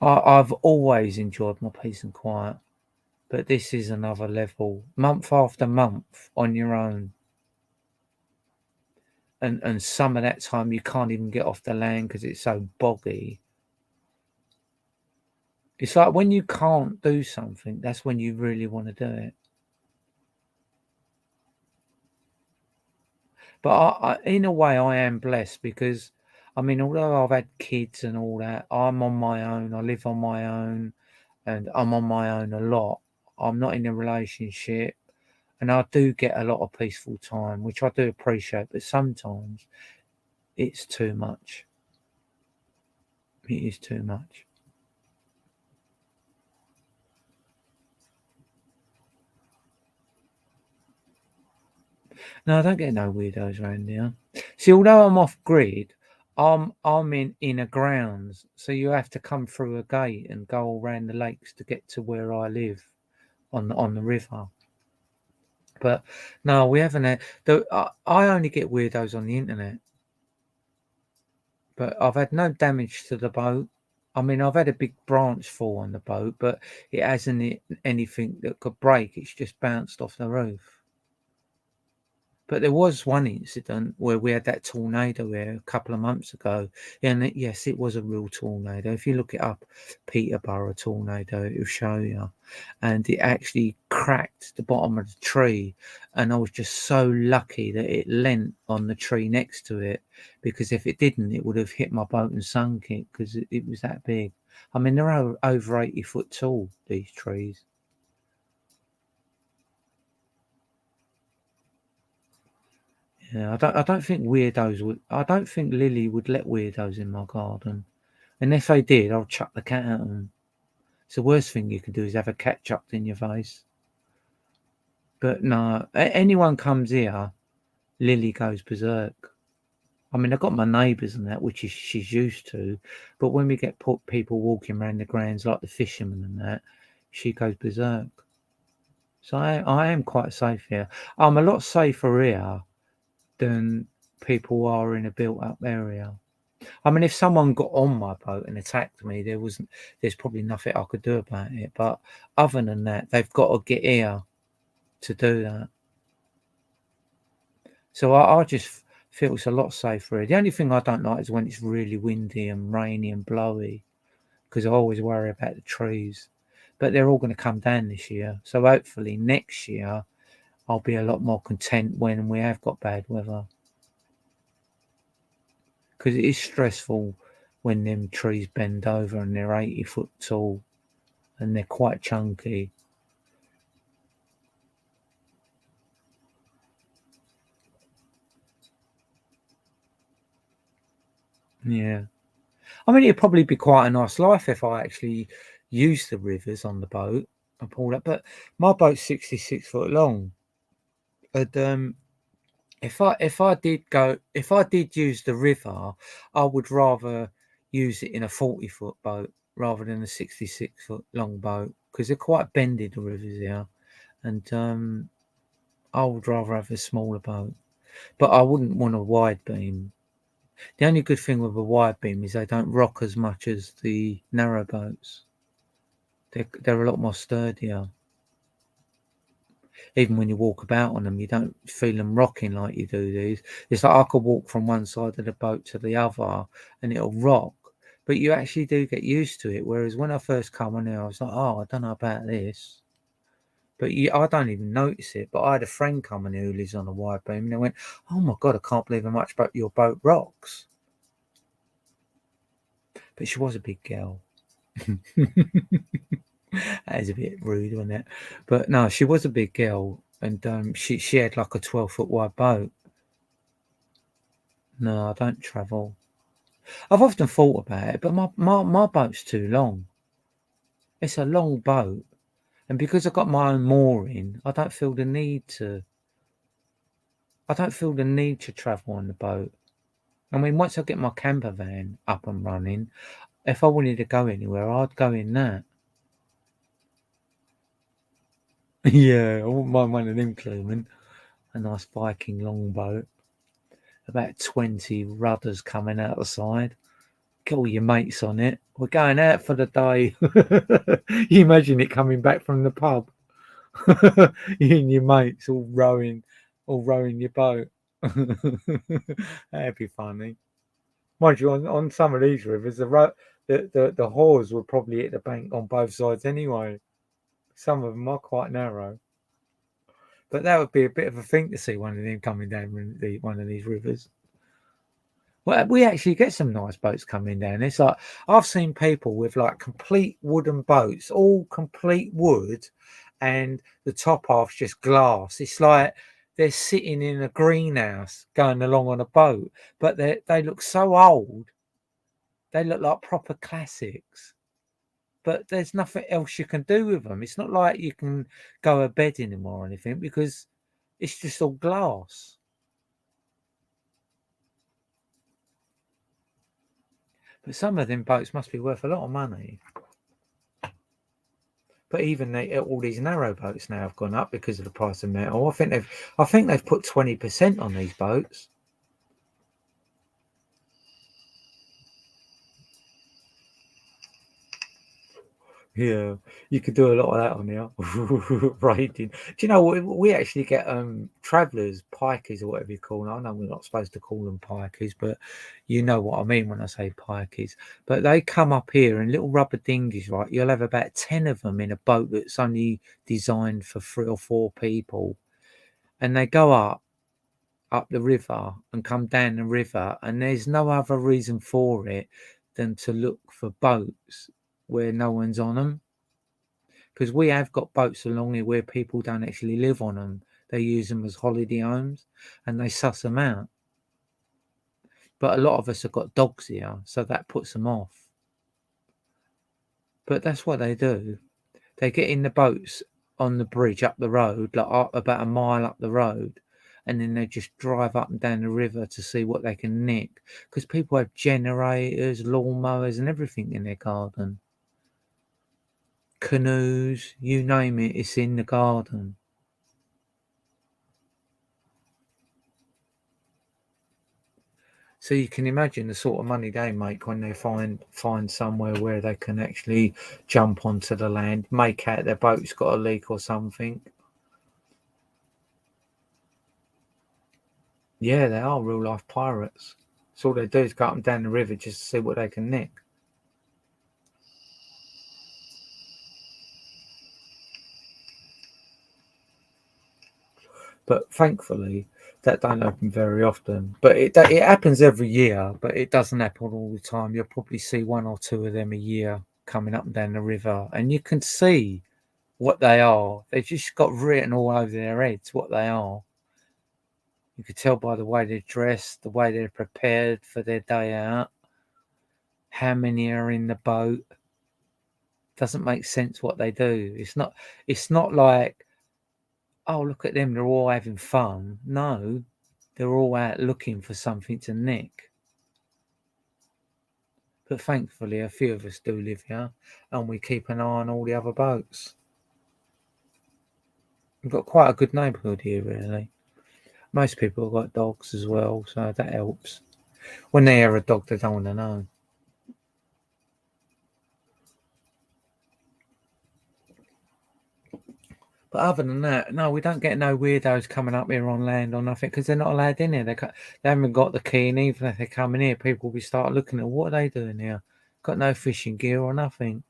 I've always enjoyed my peace and quiet, but this is another level. Month after month on your own. And some of that time you can't even get off the land because it's so boggy. It's like when you can't do something, that's when you really want to do it. But in a way, I am blessed because, I mean, although I've had kids and all that, I'm on my own. I live on my own, and I'm on my own a lot. I'm not in a relationship, and I do get a lot of peaceful time, which I do appreciate. But sometimes it's too much. It is too much. No, I don't get no weirdos around here. See, although I'm off grid, I'm in inner grounds, so you have to come through a gate and go around the lakes to get to where I live on the river. But no, we haven't had. I only get weirdos on the internet, but I've had no damage to the boat. I mean, I've had a big branch fall on the boat, but it hasn't anything that could break. It's just bounced off the roof. But there was one incident where we had that tornado here a couple of months ago, and yes, it was a real tornado. If you look it up, Peterborough tornado, it'll show you. And it actually cracked the bottom of the tree, and I was just so lucky that it leant on the tree next to it, because if it didn't, it would have hit my boat and sunk it because it was that big. I mean, they're over 80 foot tall, these trees. Yeah, I don't think weirdos would. I don't think Lily would let weirdos in my garden. And if they did, I'll chuck the cat at them. It's the worst thing you can do is have a cat chucked in your face. But no, anyone comes here, Lily goes berserk. I mean, I've got my neighbours and that, which is she's used to. But when we get people walking around the grounds like the fishermen and that, she goes berserk. So I am quite safe here. I'm a lot safer here than people are in a built-up area. I mean, if someone got on my boat and attacked me, there's probably nothing I could do about it. But other than that, they've got to get here to do that. So I just feel it's a lot safer here. The only thing I don't like is when it's really windy and rainy and blowy, because I always worry about the trees. But they're all going to come down this year. So hopefully next year I'll be a lot more content when we have got bad weather. Because it is stressful when them trees bend over and they're 80 foot tall and they're quite chunky. Yeah. I mean, it'd probably be quite a nice life if I actually used the rivers on the boat and pulled up. But my boat's 66 foot long. And if I did use the river, I would rather use it in a 40 foot boat rather than a 66 foot long boat because they're quite bendy, the rivers here. And I would rather have a smaller boat. But I wouldn't want a wide beam. The only good thing with a wide beam is they don't rock as much as the narrow boats. They're a lot more sturdier. Even when you walk about on them, you don't feel them rocking like you do these. It's like I could walk from one side of the boat to the other and it'll rock, but you actually do get used to it. Whereas when I first come on here, I was like, oh, I don't know about this. But I don't even notice it. But I had a friend come in who lives on a wide beam and they went, oh my God, I can't believe how much but your boat rocks. But she was a big girl. That is a bit rude, wasn't it? But no, she was a big girl, and she had like a 12 foot wide boat. No, I don't travel. I've often thought about it, but my boat's too long. It's a long boat. And because I've got my own mooring, I don't feel the need to travel on the boat. I mean, once I get my camper van up and running, if I wanted to go anywhere, I'd go in that. Yeah, I wouldn't mind one of them, Clement. A nice Viking longboat. About 20 rudders coming out the side. Get all your mates on it. We're going out for the day. You imagine it coming back from the pub. You and your mates all rowing your boat. That'd be funny. Mind you, on some of these rivers, the whores would probably hit the bank on both sides anyway. Some of them are quite narrow. But that would be a bit of a thing to see one of them coming down one of these rivers. Well, we actually get some nice boats coming down. It's like I've seen people with like complete wooden boats, all complete wood, and the top half's just glass. It's like they're sitting in a greenhouse going along on a boat, but they look so old. They look like proper classics. But there's nothing else you can do with them. It's not like you can go a bed in them or anything because it's just all glass. But some of them boats must be worth a lot of money. But even all these narrow boats now have gone up because of the price of metal. I think they've put 20% on these boats. Yeah, you could do a lot of that on here. Raiding. Do you know we actually get travellers, pikers or whatever you call them. I know we're not supposed to call them pikers, but you know what I mean when I say pikers. But they come up here in little rubber dinghies, right? You'll have about 10 of them in a boat that's only designed for 3 or 4 people. And they go up the river and come down the river, and there's no other reason for it than to look for boats where no one's on them. Because we have got boats along here where people don't actually live on them. They use them as holiday homes and they suss them out. But a lot of us have got dogs here, so that puts them off. But that's what they do. They get in the boats on the bridge up the road, like about a mile up the road, and then they just drive up and down the river to see what they can nick. Because people have generators, lawnmowers, and everything in their garden. Canoes, you name it, it's in the garden. So you can imagine the sort of money they make when they find somewhere where they can actually jump onto the land, make out their boat's got a leak or something. Yeah, they are real life pirates. So all they do is go up and down the river just to see what they can nick. But thankfully, that don't happen very often. But it happens every year, but it doesn't happen all the time. You'll probably see 1 or 2 of them a year coming up and down the river, and you can see what they are. They just got written all over their heads what they are. You could tell by the way they're dressed, the way they're prepared for their day out, how many are in the boat. Doesn't make sense what they do. It's not like, oh, look at them, they're all having fun. No, they're all out looking for something to nick. But thankfully, a few of us do live here, and we keep an eye on all the other boats. We've got quite a good neighbourhood here, really. Most people have got dogs as well, so that helps. When they hear a dog, they don't want to know. But other than that, no, we don't get no weirdos coming up here on land or nothing because they're not allowed in here. They haven't got the key, and even if they come in here, people will start looking at what are they doing here. Got no fishing gear or nothing.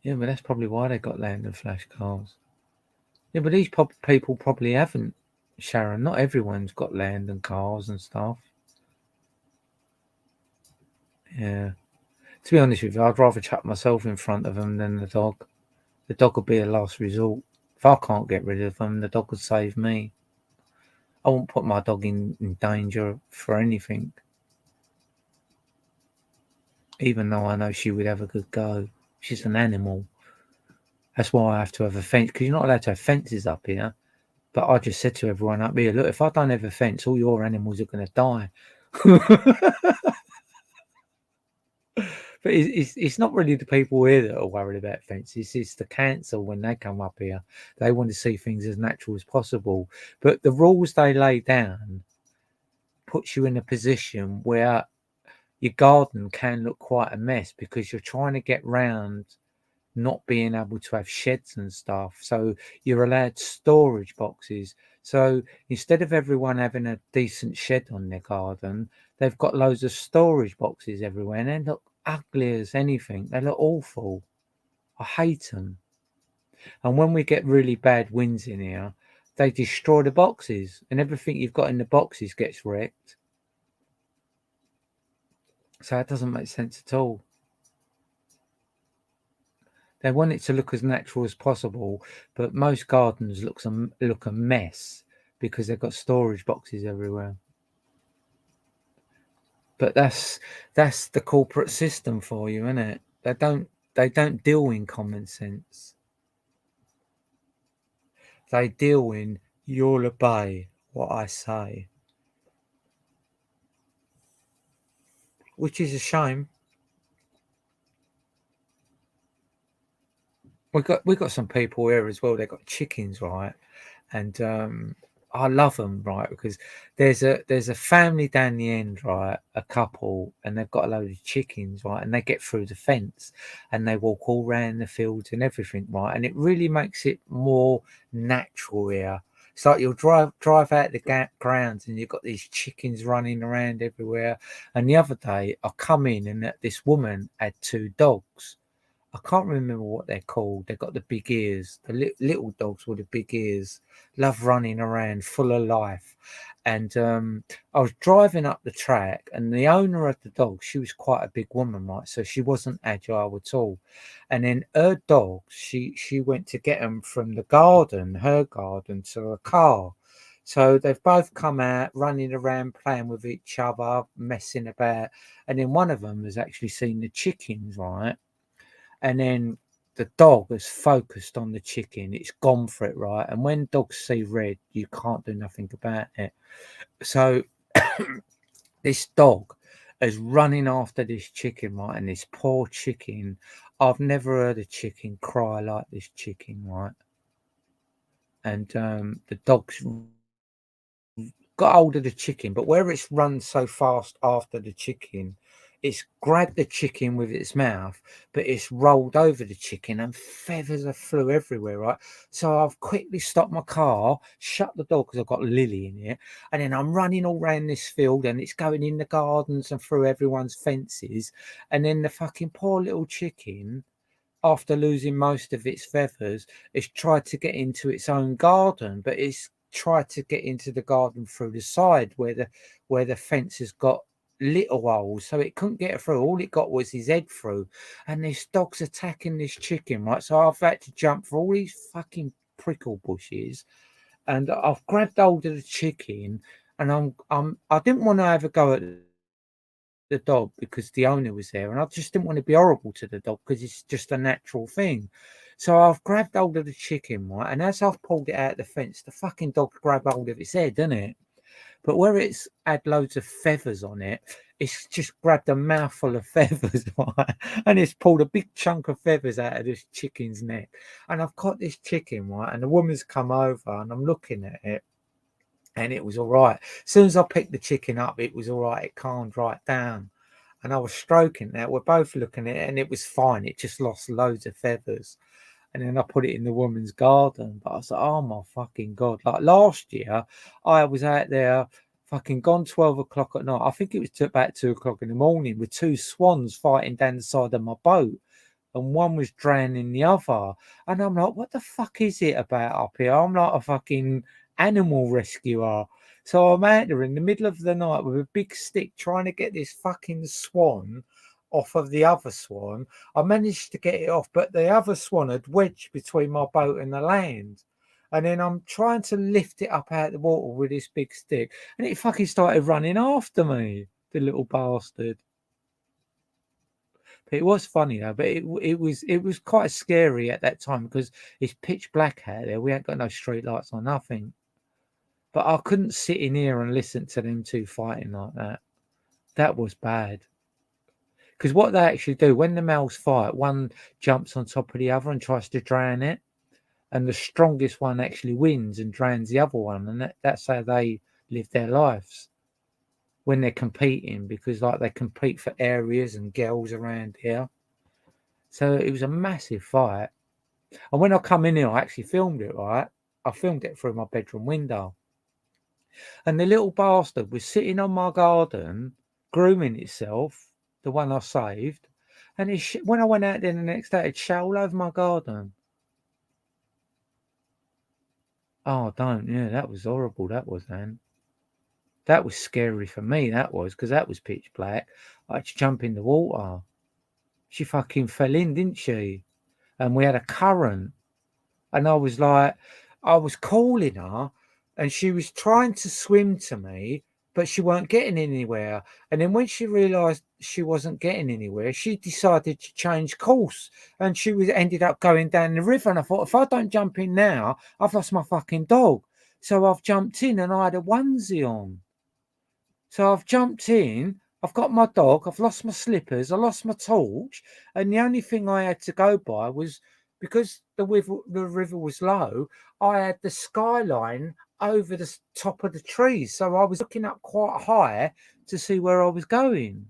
Yeah, but that's probably why they got land and flash cars. Yeah, but these people probably haven't, Sharon. Not everyone's got land and cars and stuff. Yeah. To be honest with you, I'd rather chuck myself in front of them than the dog. The dog would be a last resort. If I can't get rid of them, the dog would save me. I won't put my dog in danger for anything, even though I know she would have a good go. She's an animal. That's why I have to have a fence, because you're not allowed to have fences up here. But I just said to everyone up here, look, if I don't have a fence, all your animals are going to die. But it's not really the people here that are worried about fences. It's the council when they come up here. They want to see things as natural as possible. But the rules they lay down puts you in a position where your garden can look quite a mess because you're trying to get round not being able to have sheds and stuff. So you're allowed storage boxes. So instead of everyone having a decent shed on their garden, they've got loads of storage boxes everywhere and they look ugly as anything. They look awful. I hate them. And when we get really bad winds in here, they destroy the boxes and everything you've got in the boxes gets wrecked. So it doesn't make sense at all. They want it to look as natural as possible, but most gardens look a mess because they've got storage boxes everywhere. But that's the corporate system for you, isn't it? They don't deal in common sense. They deal in you'll obey what I say, which is a shame. We got some people here as well. They've got chickens, right? And I love them, right? Because there's a family down the end, right? A couple, and they've got a load of chickens, right? And they get through the fence, and they walk all around the fields and everything, right? And it really makes it more natural here. It's like you'll drive out the grounds, and you've got these chickens running around everywhere. And the other day, I come in, and this woman had 2 dogs. I can't remember what they're called. They've got the big ears, the little dogs with the big ears, love running around, full of life. And I was driving up the track, and the owner of the dog, she was quite a big woman, right? So she wasn't agile at all. And then her dogs, she went to get them from the garden, her garden, to a car. So they've both come out running around, playing with each other, messing about. And then one of them has actually seen the chickens, right? And then the dog has focused on the chicken. It's gone for it, right? And when dogs see red, you can't do nothing about it. So this dog is running after this chicken, right? And this poor chicken, I've never heard a chicken cry like this chicken, right? And the dog's got hold of the chicken, but where it's run so fast after the chicken, it's grabbed the chicken with its mouth, but it's rolled over the chicken and feathers are flew everywhere, right? So I've quickly stopped my car, shut the door because I've got Lily in here, and then I'm running all around this field and it's going in the gardens and through everyone's fences. And then the fucking poor little chicken, after losing most of its feathers, it's tried to get into its own garden, but it's tried to get into the garden through the side where the fence has got little holes, so it couldn't get through. All it got was his head through, and this dog's attacking this chicken, right? So I've had to jump for all these fucking prickle bushes, and I've grabbed hold of the chicken, and I didn't want to have a go at the dog because the owner was there, and I just didn't want to be horrible to the dog because it's just a natural thing. So I've grabbed hold of the chicken, right? And as I've pulled it out of the fence, the fucking dog grabbed hold of its head, didn't it? But where it's had loads of feathers on it, it's just grabbed a mouthful of feathers, right? And it's pulled a big chunk of feathers out of this chicken's neck. And I've got this chicken, right? And the woman's come over and I'm looking at it. And it was all right. As soon as I picked the chicken up, it was all right. It calmed right down. And I was stroking that. We're both looking at it and it was fine. It just lost loads of feathers. And then I put it in the woman's garden. But I was like, oh my fucking God. Like last year, I was out there fucking gone 12 o'clock at night. I think it was about 2 o'clock in the morning with 2 swans fighting down the side of my boat. And one was drowning the other. And I'm like, what the fuck is it about up here? I'm like a fucking animal rescuer. So I'm out there in the middle of the night with a big stick trying to get this fucking swan off of the other swan. I managed to get it off, but the other swan had wedged between my boat and the land. And then I'm trying to lift it up out of the water with this big stick, and it fucking started running after me, the little bastard. But it was funny though, but it was quite scary at that time because it's pitch black out there. We ain't got no street lights or nothing. But I couldn't sit in here and listen to them two fighting like that. That was bad. Because what they actually do when the males fight, one jumps on top of the other and tries to drown it, and the strongest one actually wins and drowns the other one, and that's how they live their lives when they're competing, because like they compete for areas and girls around here. So it was a massive fight. And when I come in here, I actually filmed it, right? I filmed it through my bedroom window. And the little bastard was sitting on my garden, grooming itself, the one I saved. And when I went out there the next day, it shot all over my garden. Oh, don't. Yeah, that was horrible. That was, man. That was scary for me, that was, because that was pitch black. I had to jump in the water. She fucking fell in, didn't she? And we had a current. And I was calling her, and she was trying to swim to me, but she weren't getting anywhere. And then when she realised she wasn't getting anywhere, she decided to change course, and ended up going down the river. And I thought, if I don't jump in now, I've lost my fucking dog. So I've jumped in, and I had a onesie on. So I've jumped in, I've got my dog, I've lost my slippers, I lost my torch, and the only thing I had to go by was, because the river was low, I had the skyline over the top of the trees. So I was looking up quite high to see where I was going.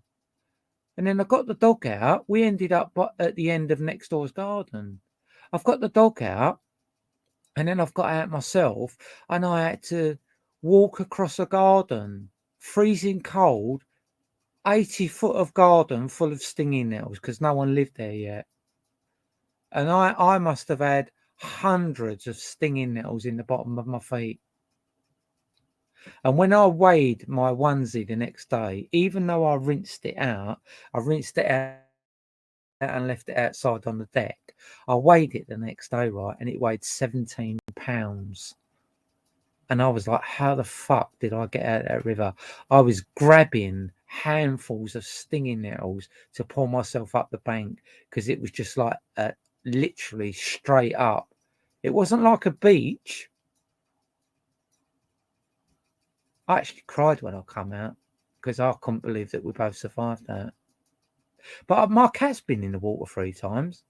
And then I got the dog out. We ended up at the end of next door's garden. I've got the dog out, and then I've got out myself, and I had to walk across a garden, freezing cold, 80 foot of garden full of stinging nettles because no one lived there yet. And I must have had hundreds of stinging nettles in the bottom of my feet. And when I weighed my onesie the next day, even though I rinsed it out and left it outside on the deck. I weighed it the next day, right? And it weighed 17 pounds. And I was like, how the fuck did I get out of that river? I was grabbing handfuls of stinging nettles to pull myself up the bank because it was just like literally straight up. It wasn't like a beach. I actually cried when I come out because I couldn't believe that we both survived that. But my cat's been in the water 3 times.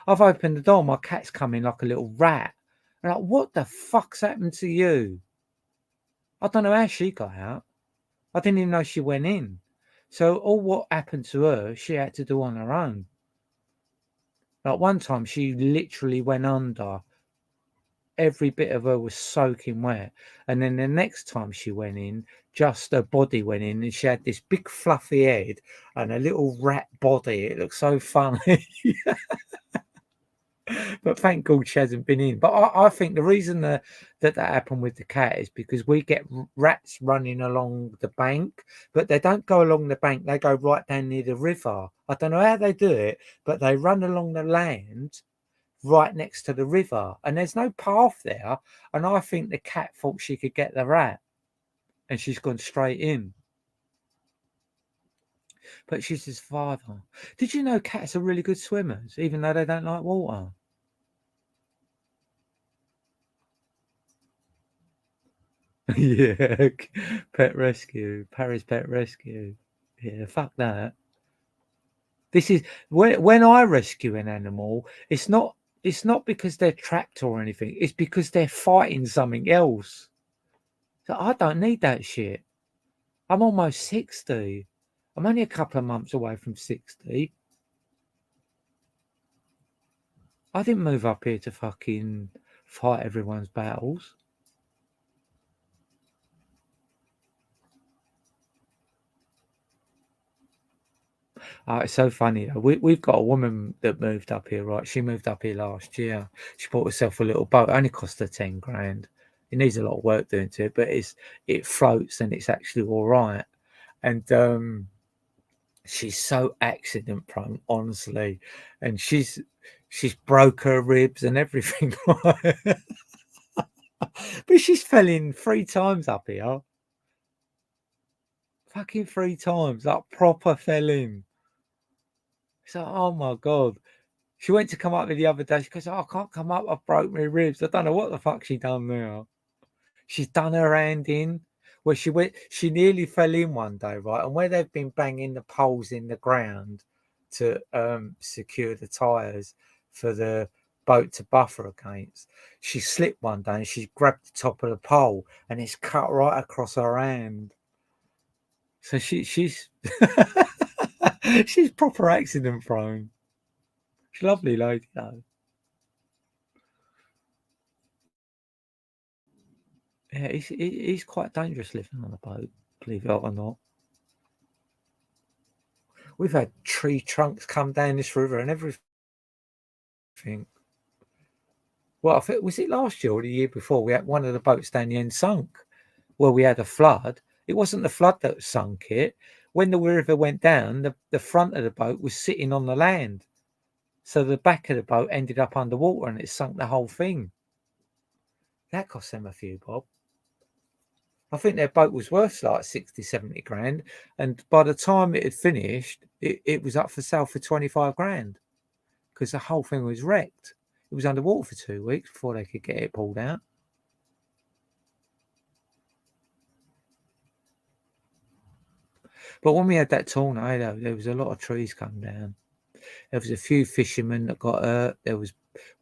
I've opened the door, my cat's come in like a little rat. And like, what the fuck's happened to you? I don't know how she got out. I didn't even know she went in. So all what happened to her, she had to do on her own. Like one time she literally went under. Every bit of her was soaking wet. And then the next time she went in, just her body went in, and she had this big fluffy head and a little rat body. It looked so funny. But thank God she hasn't been in. But I think the reason that happened with the cat is because we get rats running along the bank, but they don't go along the bank. They go right down near the river. I don't know how they do it, but they run along the land right next to the river, and there's no path there. And I think the cat thought she could get the rat, and she's gone straight in. But she's his father. Did you know cats are really good swimmers, even though they don't like water? Yeah, pet rescue, Paris Pet Rescue. Yeah, fuck that. This is when I rescue an animal, it's not because they're trapped or anything. It's because they're fighting something else. So I don't need that shit. I'm almost 60. I'm only a couple of months away from 60. I didn't move up here to fucking fight everyone's battles. It's so funny. We've got a woman that moved up here, right? She moved up here last year. She bought herself a little boat. It only cost her 10 grand. It needs a lot of work doing to it, but it floats and it's actually all right. And She's so accident prone, honestly, and she's broke her ribs and everything. But she's fell in 3 times up here. Fucking 3 times, like proper fell in. It's like, oh my god. She went to come up with the other day. She goes, oh, I can't come up. I've broke my ribs. I don't know what the fuck she done now. She's done her hand in. Where she went, she nearly fell in one day, right? And where they've been banging the poles in the ground to secure the tyres for the boat to buffer against, she slipped one day and she grabbed the top of the pole and it's cut right across her hand. So she's she's proper accident prone. She's a lovely lady though. Yeah, it's quite dangerous living on a boat, believe it or not. We've had tree trunks come down this river and everything. Well, I think, was it last year or the year before? We had one of the boats down the end sunk. Well, we had a flood. It wasn't the flood that sunk it. When the river went down, the front of the boat was sitting on the land. So the back of the boat ended up underwater and it sunk the whole thing. That cost them a few bob. I think their boat was worth like 60, 70 grand. And by the time it had finished, it was up for sale for 25 grand because the whole thing was wrecked. It was underwater for 2 weeks before they could get it pulled out. But when we had that tornado, there was a lot of trees come down. There was a few fishermen that got hurt. There was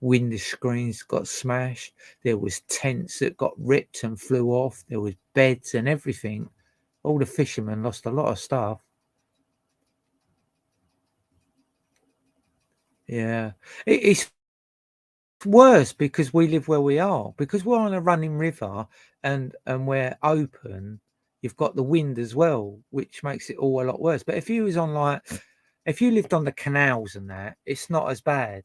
window screens got smashed. There was tents that got ripped and flew off. There was beds and everything. All the fishermen lost a lot of stuff. Yeah, it's worse because we live where we are. Because we're on a running river and we're open. You've got the wind as well, which makes it all a lot worse. But if you was on like, if you lived on the canals and that, it's not as bad.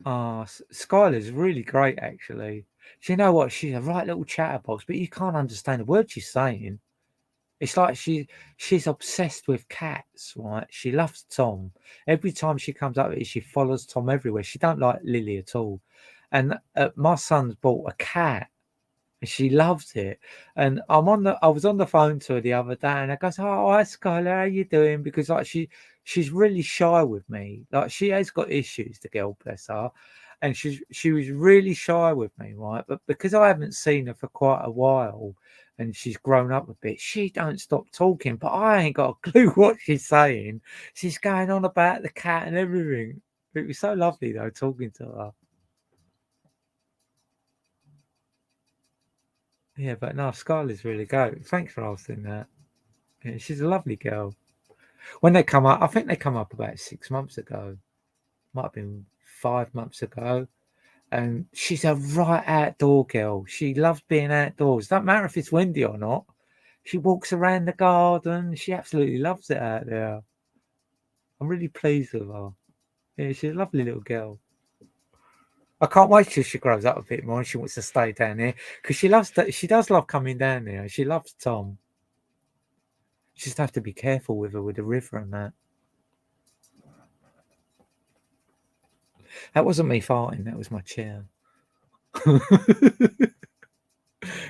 Ah, Skylar's really great, actually. Do you know what? She's a right little chatterbox, but you can't understand a word she's saying. It's like she's obsessed with cats, right? She loves Tom. Every time she comes up here, she follows Tom everywhere. She don't like Lily at all. And my son's bought a cat and she loves it. And I was on the phone to her the other day, and I goes, "Oh, hi Skylar, how you doing?" Because like she's really shy with me. Like she has got issues, the girl, bless her. And she was really shy with me, right? But because I haven't seen her for quite a while and she's grown up a bit, she don't stop talking, but I ain't got a clue what she's saying. She's going on about the cat and everything. It was so lovely though, talking to her. Yeah, but no, Skylar's really good. Thanks for asking that. Yeah, she's a lovely girl. When they come up, I think they come up about 6 months ago. Might have been 5 months ago. And she's a right outdoor girl. She loves being outdoors. Don't matter if it's windy or not. She walks around the garden. She absolutely loves it out there. I'm really pleased with her. Yeah, she's a lovely little girl. I can't wait till she grows up a bit more and she wants to stay down there because she loves that. She does love coming down there. She loves Tom. She just have to be careful with her with the river and that. That wasn't me farting. That was my chair.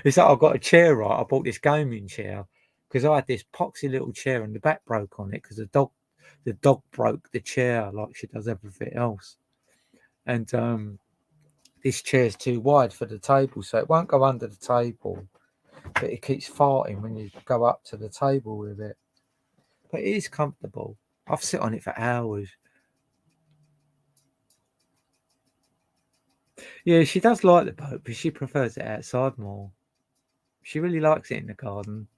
It's like I've got a chair, right? I bought this gaming chair because I had this poxy little chair and the back broke on it because the dog broke the chair like she does everything else. And this chair's too wide for the table, so it won't go under the table, but it keeps farting when you go up to the table with it. But it is comfortable. I've sit on it for hours. Yeah, she does like the boat, but she prefers it outside more. She really likes it in the garden.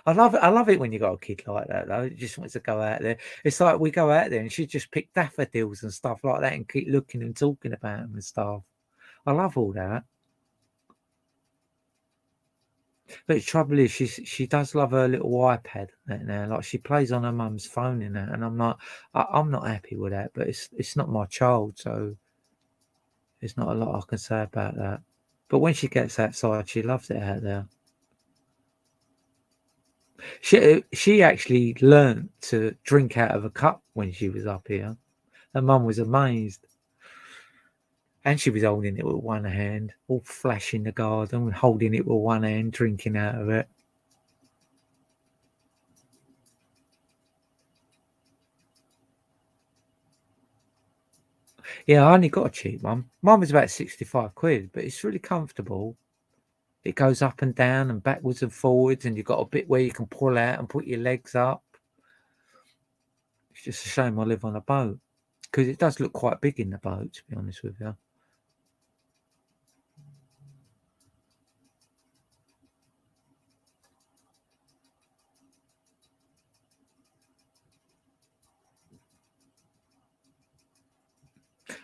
I love it when you got a kid like that though. It just wants to go out there. It's like we go out there and she just pick daffodils and stuff like that and keep looking and talking about them and stuff. I love all that. But the trouble is she does love her little iPad now. Like she plays on her mum's phone in that, and I'm like, I'm not happy with that, but it's not my child, so there's not a lot I can say about that. But when she gets outside, she loves it out there. She actually learnt to drink out of a cup when she was up here. Her mum was amazed. And she was holding it with one hand, all flash in the garden, holding it with one hand, drinking out of it. Yeah, I only got a cheap one. Mine was about 65 quid, but it's really comfortable. It goes up and down and backwards and forwards, and you've got a bit where you can pull out and put your legs up. It's just a shame I live on a boat, because it does look quite big in the boat, to be honest with you.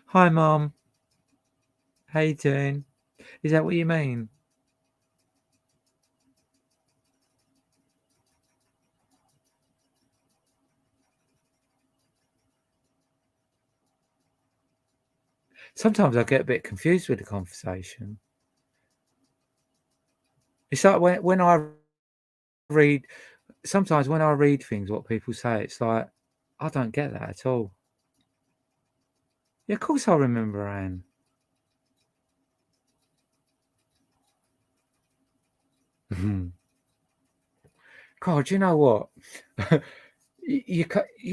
Hi, Mum. How you doing? Is that what you mean? Sometimes I get a bit confused with the conversation. It's like when I read, sometimes when I read things, what people say, it's like, I don't get that at all. Yeah, of course I remember Anne. God, you know what? You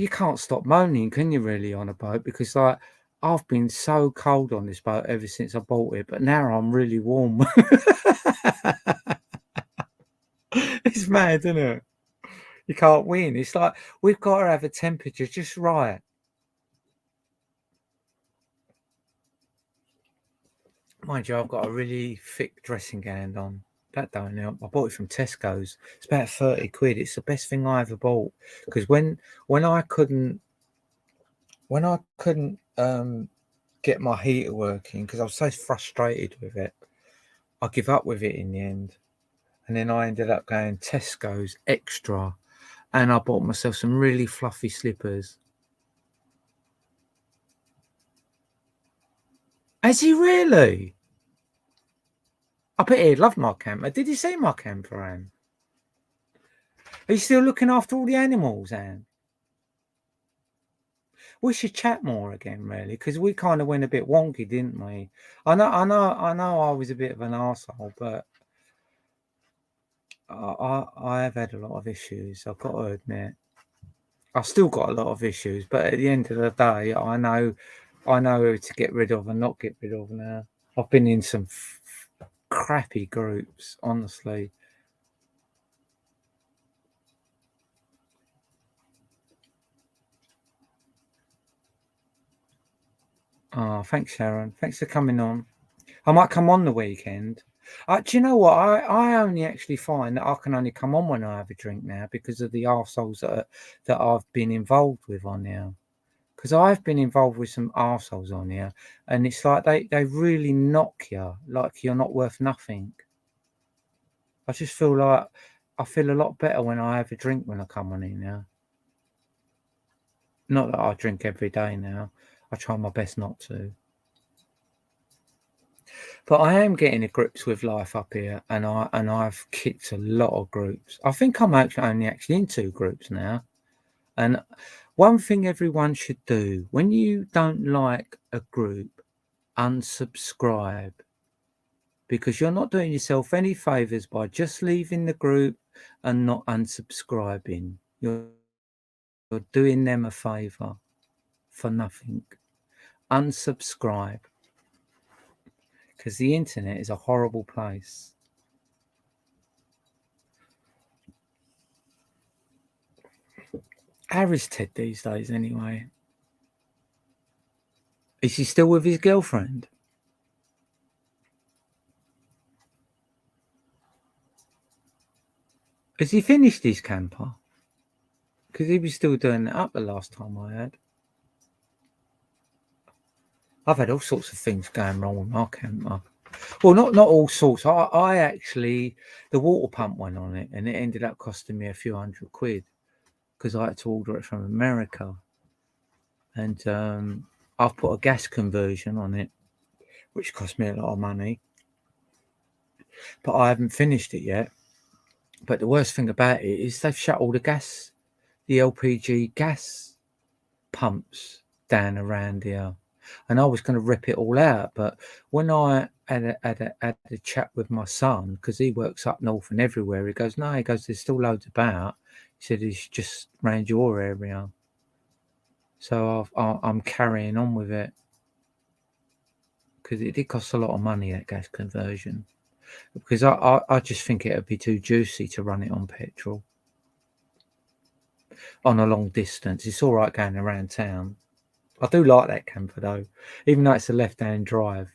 can't stop moaning, can you? Really, on a boat, because like I've been so cold on this boat ever since I bought it, but now I'm really warm. It's mad, isn't it? You can't win. It's like we've got to have a temperature just right. Mind you, I've got a really thick dressing gown on. That don't help. I bought it from Tesco's. It's about 30 quid. It's the best thing I ever bought. Because when I couldn't get my heater working, because I was so frustrated with it, I give up with it in the end. And then I ended up going Tesco's extra, and I bought myself some really fluffy slippers. Has he really? I bet he'd love my camper. Did you see my camper, Anne? Are you still looking after all the animals, Anne? We should chat more again, really, because we kind of went a bit wonky, didn't we? I know. I was a bit of an arsehole, but I have had a lot of issues. I've got to admit, I've still got a lot of issues, but at the end of the day, I know who to get rid of and not get rid of now. I've been in some crappy groups, honestly. Oh, thanks, Sharon. Thanks for coming on. I might come on the weekend. Do you know what? I only actually find that I can only come on when I have a drink now because of the arseholes that I've been involved with on here. Because I've been involved with some arseholes on here, and it's like they really knock you like you're not worth nothing. I just feel like I feel a lot better when I have a drink when I come on here now. Not that I drink every day now. I try my best not to. But I am getting to grips with life up here, and I've kicked a lot of groups. I think I'm only actually in 2 groups now. And one thing everyone should do when you don't like a group, unsubscribe, because you're not doing yourself any favors by just leaving the group and not unsubscribing. You're doing them a favor for nothing. Unsubscribe, because the internet is a horrible place. How is Ted these days anyway? Is he still with his girlfriend? Has he finished his camper? Because he was still doing it up the last time I had. I've had all sorts of things going wrong with my camper. Well, not all sorts. I actually, the water pump went on it, and it ended up costing me a few £100 because I had to order it from America. And I've put a gas conversion on it, which cost me a lot of money. But I haven't finished it yet But the worst thing about it is they've shut all the LPG gas pumps down around here. And I was going to rip it all out. But when I had a chat with my son, because he works up north and everywhere, he goes, no, he goes, there's still loads about. He said, it's just around your area. So I'm carrying on with it. Because it did cost a lot of money, that gas conversion. Because I just think it would be too juicy to run it on petrol. On a long distance. It's all right going around town. I do like that camper though, even though it's a left-hand drive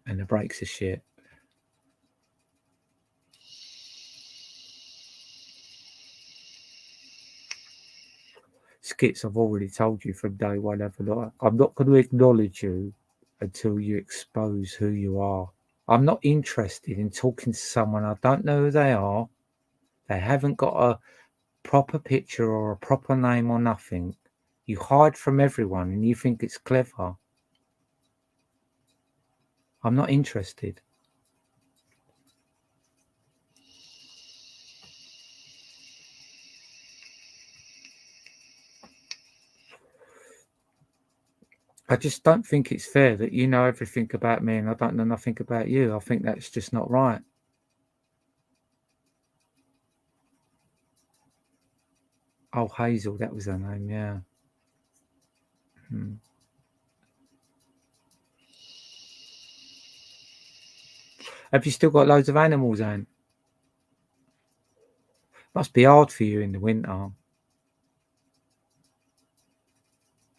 and the brakes are shit. Skits, I've already told you from day one, haven't I? I'm not going to acknowledge you until you expose who you are. I'm not interested in talking to someone I don't know who they are. They haven't got a proper picture or a proper name or nothing. You hide from everyone and you think it's clever. I'm not interested. I just don't think it's fair that you know everything about me and I don't know nothing about you. I think that's just not right. Oh, Hazel, that was her name, yeah. Hmm. Have you still got loads of animals, Anne? Must be hard for you in the winter.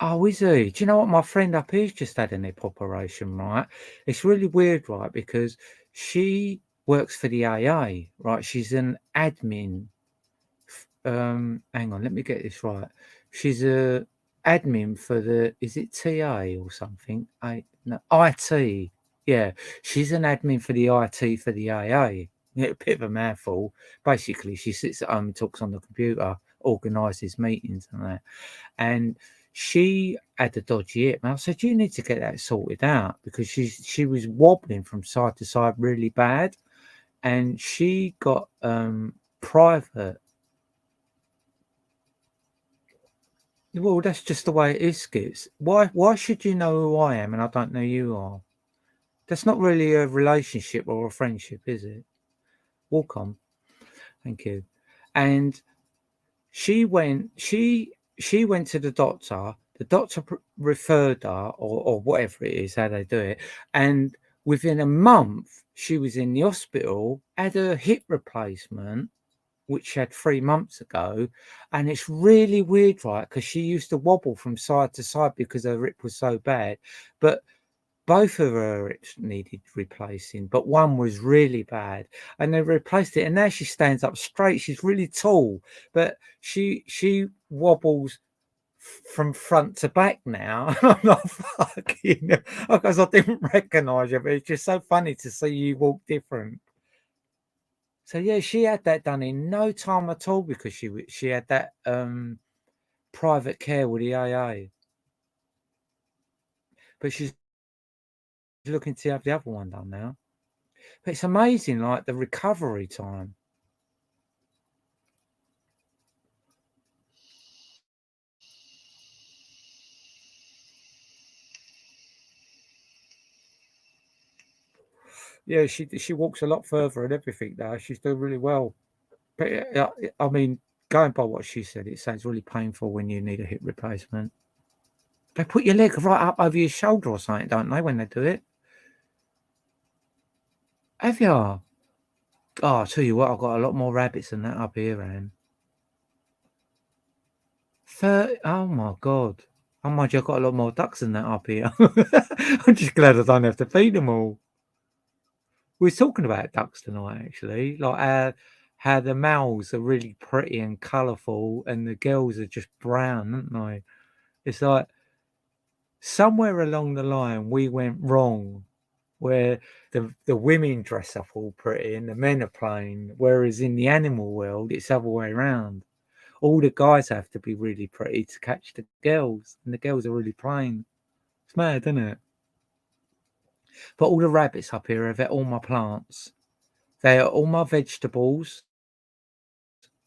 Oh, is he? Do you know what? My friend up here's just had an hip operation, right? It's really weird, right? Because she works for the AA, right? She's an admin. Hang on, let me get this right. She's a admin for the, is it TA or something? No, IT. Yeah, she's an admin for the IT for the AA. Yeah, a bit of a mouthful. Basically, she sits at home and talks on the computer, organises meetings and that. And she had a dodgy hip. And I said, you need to get that sorted out because she was wobbling from side to side really bad. And she got private. Well, that's just the way it is, Skits. Why should you know who I am and I don't know you are? That's not really a relationship or a friendship, is it? Walk on. Thank you. And she went to the doctor. The doctor referred her, or whatever it is, how they do it. And within a month, she was in the hospital, had a hip replacement, which she had 3 months ago. And it's really weird, right? Because she used to wobble from side to side because her hip was so bad. But both of her hips needed replacing, but one was really bad, and they replaced it. And now she stands up straight. She's really tall, but she wobbles from front to back now. I'm not fucking because I didn't recognise you, but it's just so funny to see you walk different. So yeah, she had that done in no time at all because she had that private care with the AA, but she's looking to have the other one done now. But it's amazing, like the recovery time. Yeah, she walks a lot further and everything now. She's doing really well. But I mean, going by what she said, it sounds really painful when you need a hip replacement. They put your leg right up over your shoulder or something, don't they, when they do it? Have you? Oh, I tell you what, I've got a lot more rabbits than that up here, Anne. Oh my God. Oh my God, I've got a lot more ducks than that up here. I'm just glad I don't have to feed them all. We were talking about ducks tonight, actually, like how the males are really pretty and colourful, and the girls are just brown, aren't they? It's like somewhere along the line we went wrong, where the women dress up all pretty and the men are plain, whereas in the animal world it's the other way around. All the guys have to be really pretty to catch the girls, and the girls are really plain. It's mad, isn't it? But all the rabbits up here have ate all my plants. They are all my vegetables.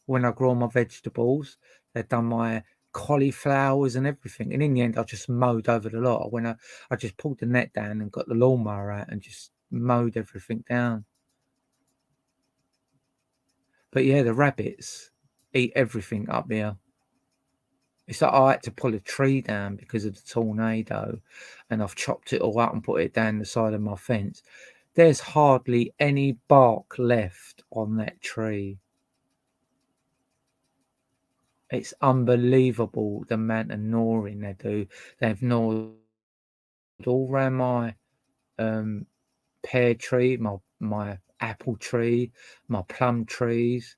when I grow my vegetables. They've done my cauliflowers and everything. And in the end, I just mowed over the lot. I just pulled the net down and got the lawnmower out and just mowed everything down. But yeah, the rabbits eat everything up here. It's like I had to pull a tree down because of the tornado, and I've chopped it all up and put it down the side of my fence. There's hardly any bark left on that tree. It's unbelievable the amount of gnawing they do. They've gnawed all around my pear tree, my apple tree, my plum trees,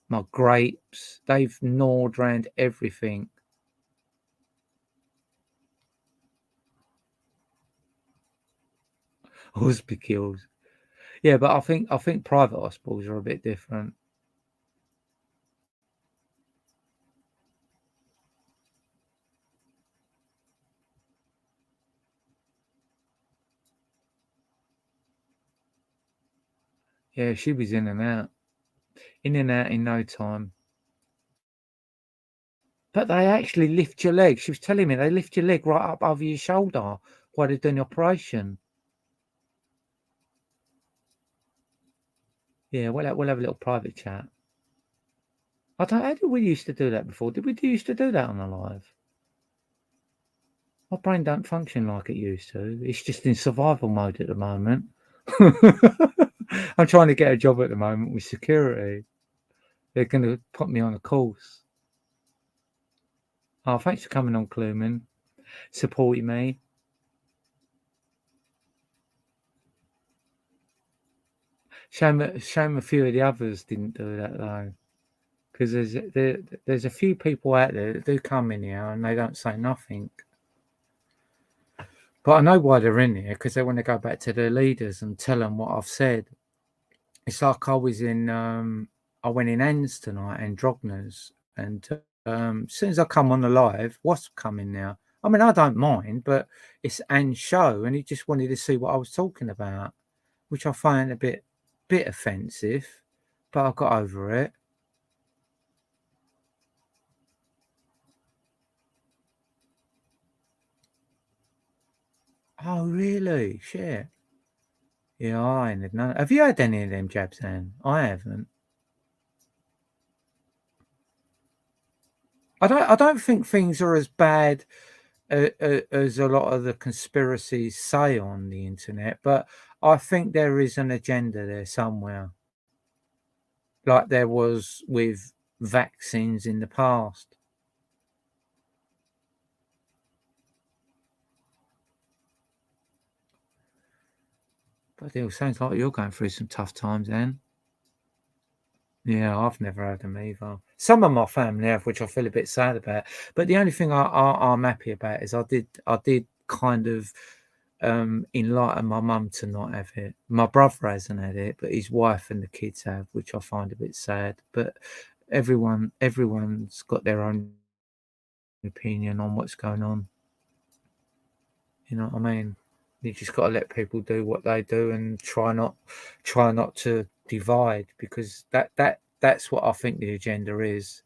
my grapes. They've gnawed around everything. Hospitals. Yeah, but I think private hospitals are a bit different. Yeah, she was in and out. In and out in no time. But they actually lift your leg. She was telling me they lift your leg right up over your shoulder while they're doing the operation. Yeah, we'll have a little private chat. I don't. How did we used to do that before? Did we used to do that on the live? My brain don't function like it used to. It's just in survival mode at the moment. I'm trying to get a job at the moment with security. They're going to put me on a course. Oh, thanks for coming on, Cluman. Supporting me. Shame a few of the others didn't do that though. Because there's a few people out there that do come in here and they don't say nothing. But I know why they're in here, because they want to go back to their leaders and tell them what I've said. It's like I went in Anne's tonight and Drogner's, and as soon as I come on the live, what's coming now? I mean, I don't mind, but it's Anne's show, and he just wanted to see what I was talking about, which I find a bit offensive, but I got over it. Oh, really? Shit. Yeah, I ain't had none. Have you had any of them jabs, Anne? I haven't. I don't think things are as bad as a lot of the conspiracies say on the internet, but I think there is an agenda there somewhere, like there was with vaccines in the past. But it sounds like you're going through some tough times, Anne. Yeah, I've never had them either. Some of my family have, which I feel a bit sad about. But the only thing I'm happy about is I did kind of enlighten my mum to not have it. My brother hasn't had it, but his wife and the kids have, which I find a bit sad. But everyone's got their own opinion on what's going on. You know what I mean? You just got to let people do what they do and try not to divide, because that's what I think the agenda is,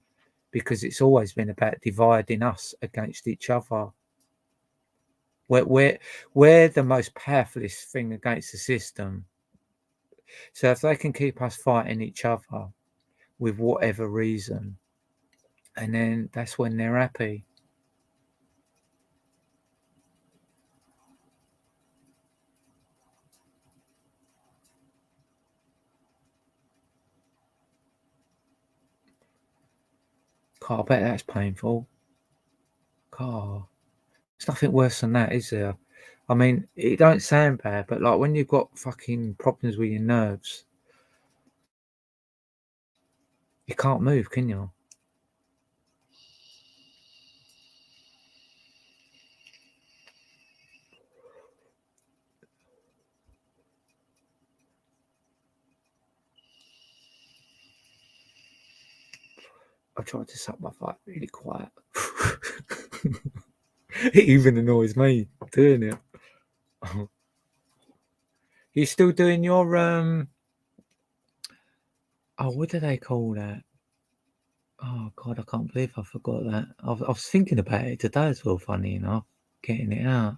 because it's always been about dividing us against each other. We're the most powerfulest thing against the system. So if they can keep us fighting each other with whatever reason, and then that's when they're happy. God, I bet that's painful. God, there's nothing worse than that, is there? I mean, it don't sound bad, but like when you've got fucking problems with your nerves, you can't move, can you? I tried to suck my thigh really quiet. It even annoys me doing it. You still doing your oh, what do they call that? Oh God, I can't believe I forgot that. I was thinking about it today as well. Funny enough, getting it out.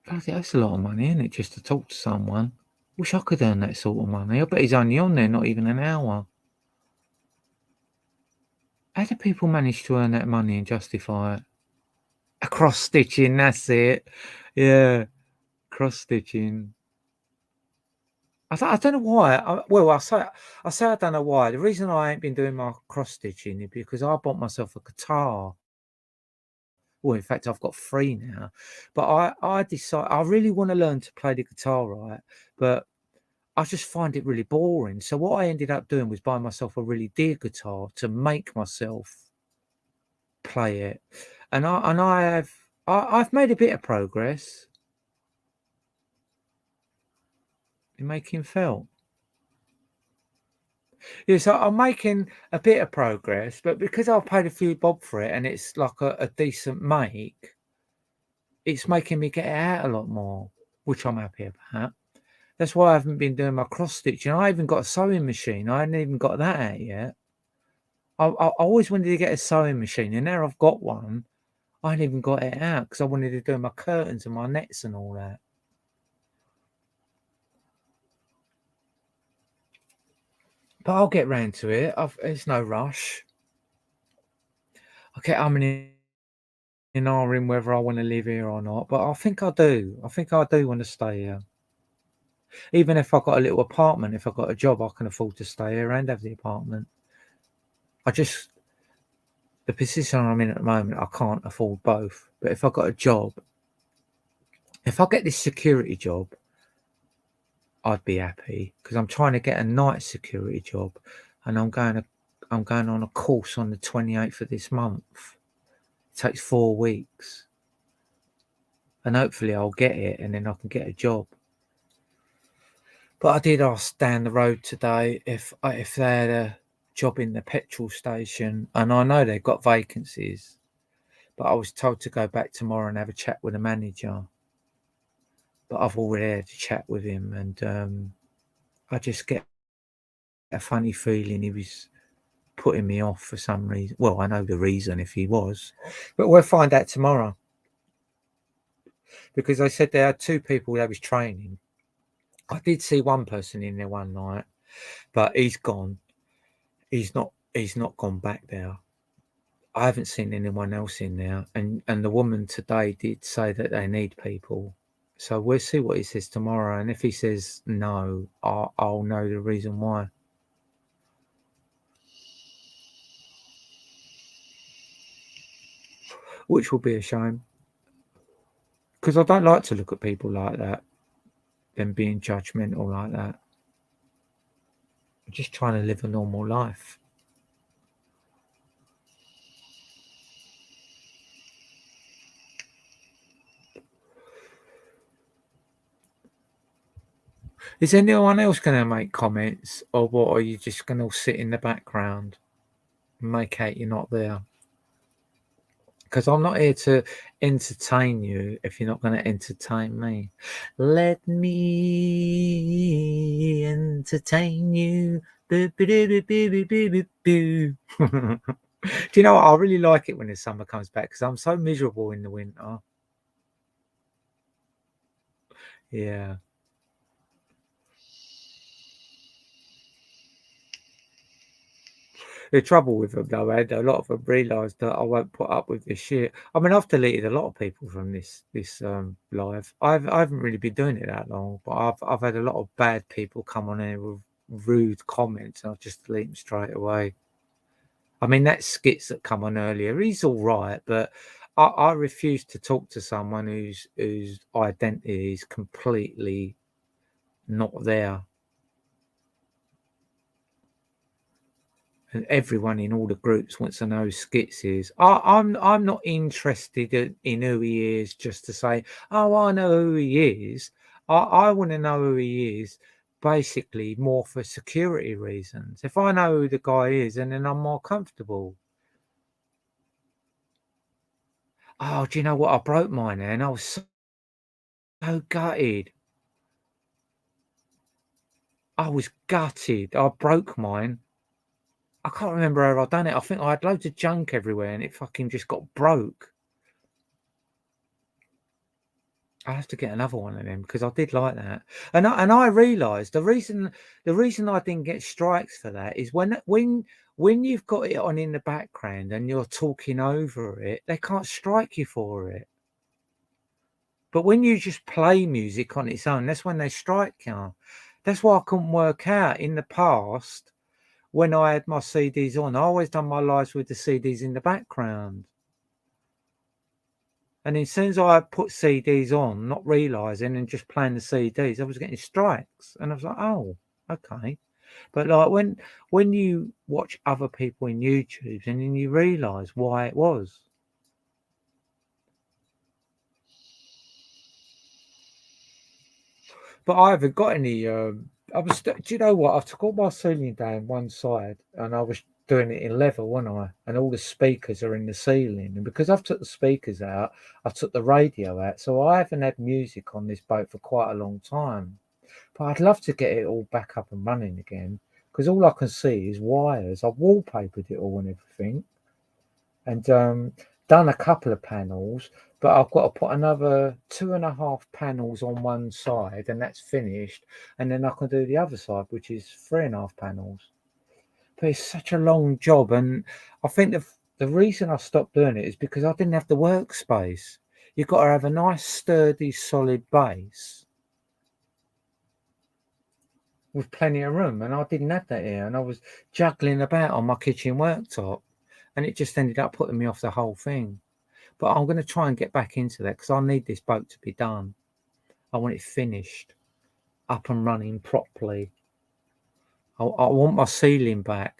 Bloody, that's a lot of money, isn't it? Just to talk to someone. Wish I could earn that sort of money. I bet he's only on there not even an hour. How do people manage to earn that money and justify it? A cross stitching, that's it. Yeah, cross stitching. I don't know why. I say I don't know why. The reason I ain't been doing my cross stitching is because I bought myself a guitar. Well, in fact, I've got 3 now. But I decide I really wanna learn to play the guitar, right? But I just find it really boring. So what I ended up doing was buying myself a really dear guitar to make myself play it. I've made a bit of progress in making felt. Yeah, so I'm making a bit of progress, but because I've paid a few bob for it and it's like a decent make, it's making me get it out a lot more, which I'm happy about. That's why I haven't been doing my cross stitching. I even got a sewing machine. I hadn't even got that out yet. I always wanted to get a sewing machine, and now I've got one. I ain't even got it out because I wanted to do my curtains and my nets and all that. But I'll get round to it. There's no rush. I kept umming and ahhing whether I want to live here or not, but I think I do. I think I do want to stay here. Even if I've got a little apartment, if I've got a job, I can afford to stay here and have the apartment. The position I'm in at the moment, I can't afford both. But if I've got a job, if I get this security job, I'd be happy because I'm trying to get a night security job, and I'm going on a course on the 28th of this month. It takes 4 weeks, and hopefully I'll get it, and then I can get a job. But I did ask down the road today if they had a job in the petrol station, and I know they've got vacancies, but I was told to go back tomorrow and have a chat with the manager. But I've already had a chat with him, and I just get a funny feeling he was putting me off for some reason. Well, I know the reason if he was, but we'll find out tomorrow because they said there are 2 people that was training. I did see one person in there one night, but he's gone. He's not gone back there. I haven't seen anyone else in there, and the woman today did say that they need people. So we'll see what he says tomorrow, and if he says no, I'll know the reason why. Which will be a shame, because I don't like to look at people like that, them being judgmental like that. I'm just trying to live a normal life. Is anyone else going to make comments, or what? Are you just going to sit in the background and make out you're not there? Because I'm not here to entertain you if you're not going to entertain me. Let me entertain you. Boo, boo, boo, boo, boo, boo, boo, boo. Do you know what? I really like it when the summer comes back because I'm so miserable in the winter. Yeah. The trouble with them though, Ed, a lot of them realise that I won't put up with this shit. I mean, I've deleted a lot of people from this live. I haven't really been doing it that long, but I've had a lot of bad people come on here with rude comments, and I just delete them straight away. I mean, that skits that come on earlier, he's all right, but I refuse to talk to someone whose identity is completely not there. And everyone in all the groups wants to know who Skits is. I'm not interested in who he is just to say, oh, I know who he is. I want to know who he is basically more for security reasons. If I know who the guy is, and then I'm more comfortable. Oh, do you know what? I broke mine and I was so gutted. I was gutted. I broke mine. I can't remember how I done it. I think I had loads of junk everywhere and it fucking just got broke. I have to get another one of them because I did like that. And I realised the reason I didn't get strikes for that is when you've got it on in the background and you're talking over it, they can't strike you for it. But when you just play music on its own, that's when they strike you. That's why I couldn't work out in the past when I had my CDs on. I always done my lives with the CDs in the background. And as soon as I put CDs on, not realising and just playing the CDs, I was getting strikes. And I was like, oh, okay. But like when you watch other people in YouTube and then you realise why it was. But I haven't got any. Do you know what? I took all my ceiling down one side, and I was doing it in level, wasn't I? And all the speakers are in the ceiling, and because I've took the speakers out, I took the radio out, so I haven't had music on this boat for quite a long time. But I'd love to get it all back up and running again, because all I can see is wires. I've wallpapered it all and everything, and done a couple of panels, but I've got to put another 2.5 panels on one side, and that's finished. And then I can do the other side, which is 3.5 panels. But it's such a long job, and I think the reason I stopped doing it is because I didn't have the workspace. You've got to have a nice, sturdy, solid base with plenty of room, and I didn't have that here, and I was juggling about on my kitchen worktop, and it just ended up putting me off the whole thing. But I'm going to try and get back into that because I need this boat to be done. I want it finished, up and running properly. I want my ceiling back.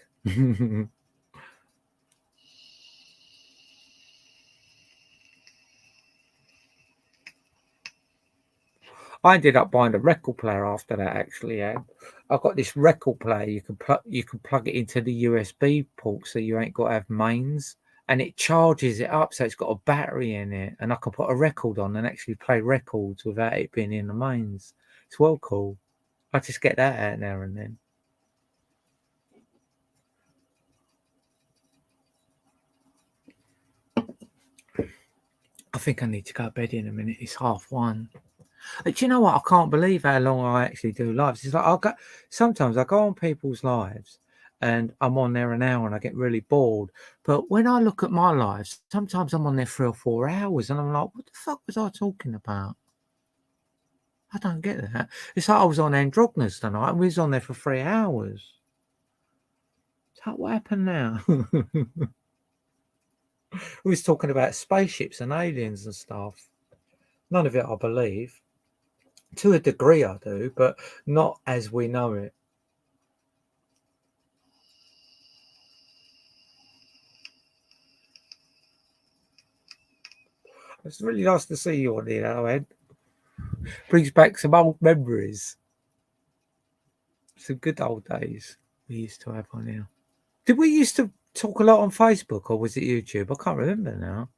I ended up buying a record player after that. Actually, yeah, I've got this record player. You can plug it into the USB port, so you ain't got to have mains, and it charges it up. So it's got a battery in it, and I can put a record on and actually play records without it being in the mains. It's well cool. I just get that out now and then. I think I need to go to bed in a minute. It's 1:30. Do you know what? I can't believe how long I actually do lives. It's like sometimes I go on people's lives and I'm on there an hour and I get really bored. But when I look at my lives, sometimes I'm on there 3 or 4 hours and I'm like, what the fuck was I talking about? I don't get that. It's like I was on Androgynous tonight and we was on there for 3 hours. It's like, what happened now? We was talking about spaceships and aliens and stuff. None of it I believe. To a degree I do, but not as we know it. It's really nice to see you on here, Ed. Brings back some old memories. Some good old days we used to have on here. Did we used to talk a lot on Facebook or was it YouTube? I can't remember now.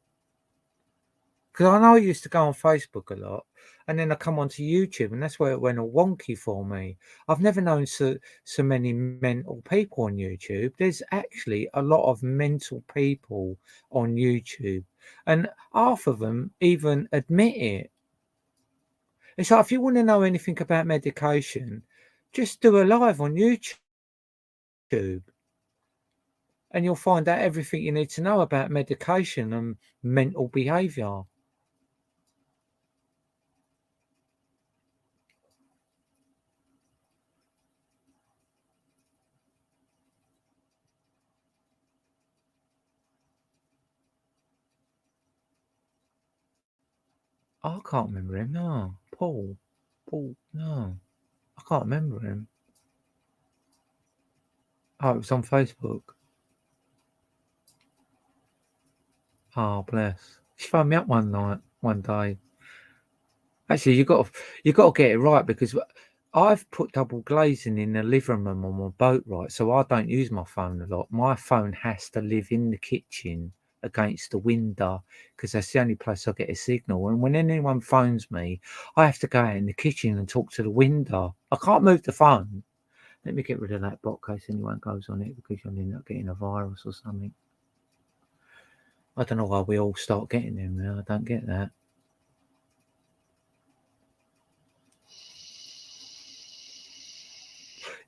Because I know I used to go on Facebook a lot and then I come onto YouTube and that's where it went all wonky for me. I've never known so many mental people on YouTube. There's actually a lot of mental people on YouTube and half of them even admit it. It's like if you want to know anything about medication, just do a live on YouTube and you'll find out everything you need to know about medication and mental behavior. I can't remember him. No, Paul. Paul. No, I can't remember him. Oh, it was on Facebook. Oh, bless. She phoned me up one day. Actually, you got to get it right because I've put double glazing in the living room on my boat, right? So I don't use my phone a lot. My phone has to live in the kitchen against the window because that's the only place I get a signal. And when anyone phones me, I have to go out in the kitchen and talk to the window. I can't move the phone. Let me get rid of that bot in case anyone goes on it because you'll end up getting a virus or something. I don't know why we all start getting them now. I don't get that.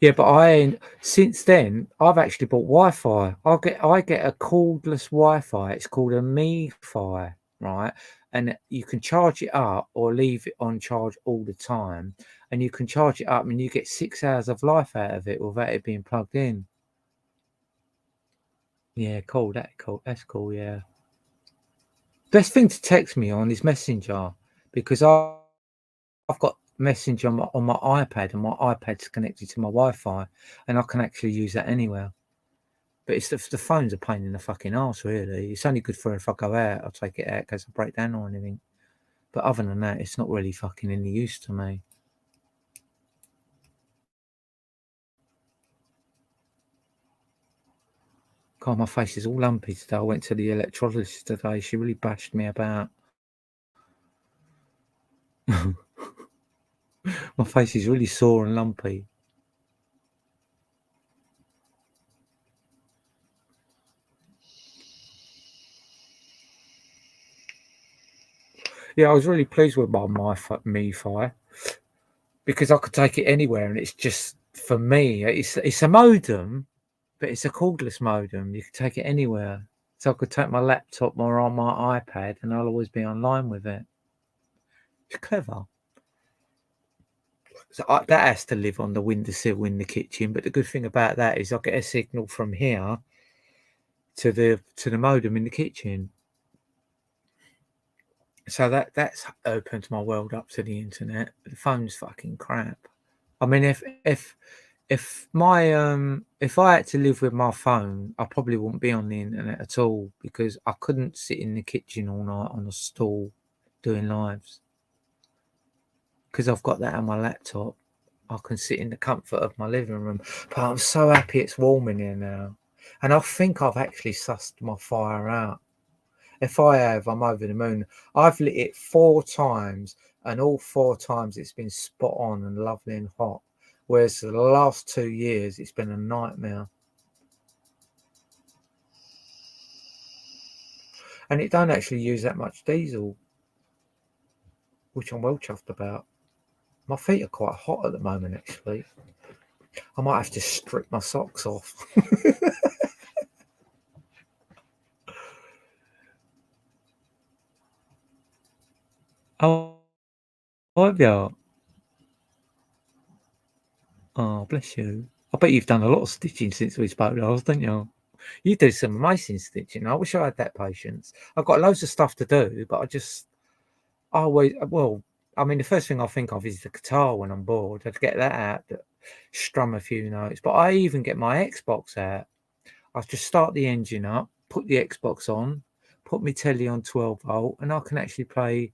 Yeah, but since then I've actually bought Wi-Fi. I get a cordless Wi-Fi. It's called a MiFi, right? And you can charge it up or leave it on charge all the time. And you can charge it up and you get 6 hours of life out of it without it being plugged in. Yeah, cool. That's cool. Yeah. Best thing to text me on is Messenger because I've got Messenger on my iPad and my iPad's connected to my Wi-Fi and I can actually use that anywhere. But it's the phone's a pain in the fucking arse, really. It's only good for if I go out, I'll take it out in case I break down or anything. But other than that, it's not really fucking any use to me. God, my face is all lumpy today. I went to the electrologist today. She really bashed me about. My face is really sore and lumpy. Yeah, I was really pleased with my MiFi because I could take it anywhere, and it's just for me. It's a modem, but it's a cordless modem. You can take it anywhere, so I could take my laptop or on my iPad, and I'll always be online with it. It's clever. So that has to live on the windowsill in the kitchen. But the good thing about that is I get a signal from here to the modem in the kitchen. So that's opened my world up to the internet. The phone's fucking crap. I mean, if I had to live with my phone, I probably wouldn't be on the internet at all because I couldn't sit in the kitchen all night on a stool doing lives. Because I've got that on my laptop, I can sit in the comfort of my living room. But I'm so happy it's warm in here now, and I think I've actually sussed my fire out. If I have, I'm over the moon. I've lit it 4 times, and all 4 times it's been spot on and lovely and hot. Whereas the last 2 years, it's been a nightmare. And it don't actually use that much diesel, which I'm well chuffed about. My feet are quite hot at the moment, actually. I might have to strip my socks off. Oh, have you? Oh, bless you. I bet you've done a lot of stitching since we spoke last, didn't you? You do some amazing stitching. I wish I had that patience. I've got loads of stuff to do, but I mean, the first thing I think of is the guitar when I'm bored. I'd get that out, strum a few notes. But I even get my Xbox out. I just start the engine up, put the Xbox on, put my telly on 12 volt, and I can actually play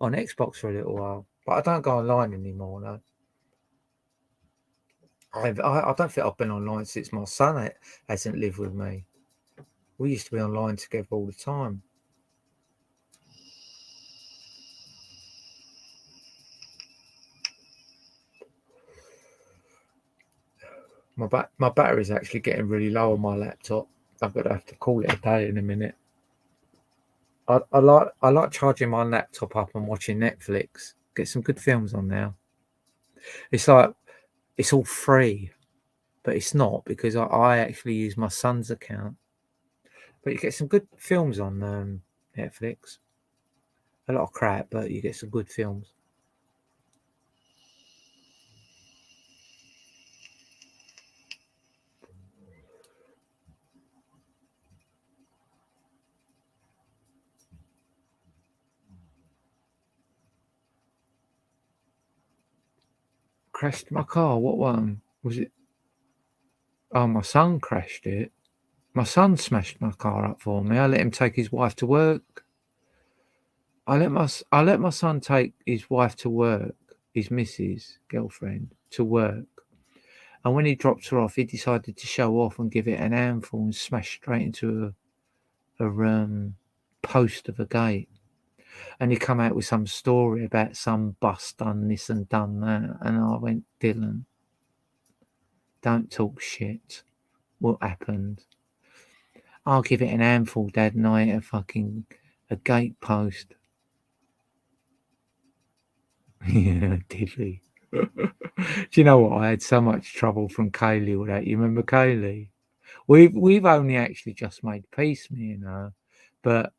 on Xbox for a little while. But I don't go online anymore, no. I don't think I've been online since my son hasn't lived with me. We used to be online together all the time. My battery's actually getting really low on my laptop. I'm gonna have to call it a day in a minute. I like charging my laptop up and watching Netflix. Get some good films on now. It's like it's all free, but it's not because I actually use my son's account. But you get some good films on Netflix. A lot of crap, but you get some good films. Crashed my car. What one was it? Oh, my son crashed it. My son smashed my car up for me. I let him take his wife to work. I let my son take his wife to work, his missus, girlfriend, to work. And when he dropped her off, he decided to show off and give it an handful and smash straight into post of a gate, and he come out with some story about some bus done this and done that, and I went, Dylan, don't talk shit. What happened? I'll give it an handful, Dad, and I hit a gate post. Yeah, did he? Do you know what? I had so much trouble from Kaylee with that. You remember Kaylee? We've only actually just made peace, me and her, but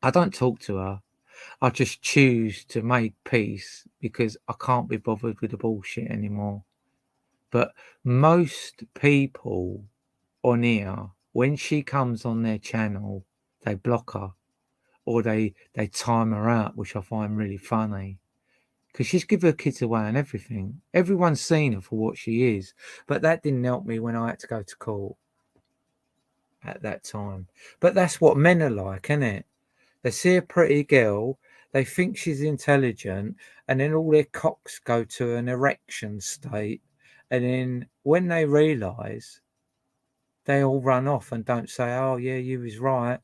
I don't talk to her. I just choose to make peace because I can't be bothered with the bullshit anymore. But most people on here, when she comes on their channel, they block her or they time her out, which I find really funny. Because she's give her kids away and everything. Everyone's seen her for what she is. But that didn't help me when I had to go to court at that time. But that's what men are like, isn't it? They see a pretty girl, they think she's intelligent, and then all their cocks go to an erection state. And then when they realise, they all run off and don't say, oh, yeah, you was right.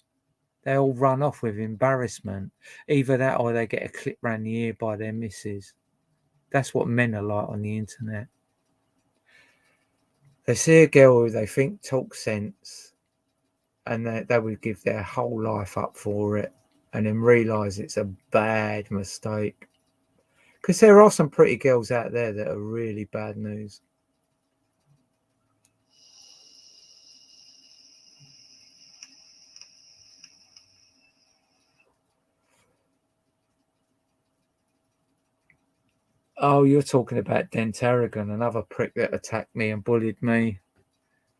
They all run off with embarrassment. Either that or they get a clip round the ear by their missus. That's what men are like on the internet. They see a girl who they think talks sense, and they would give their whole life up for it, and then realise it's a bad mistake. Because there are some pretty girls out there that are really bad news. Oh, you're talking about Den Tarragon, another prick that attacked me and bullied me.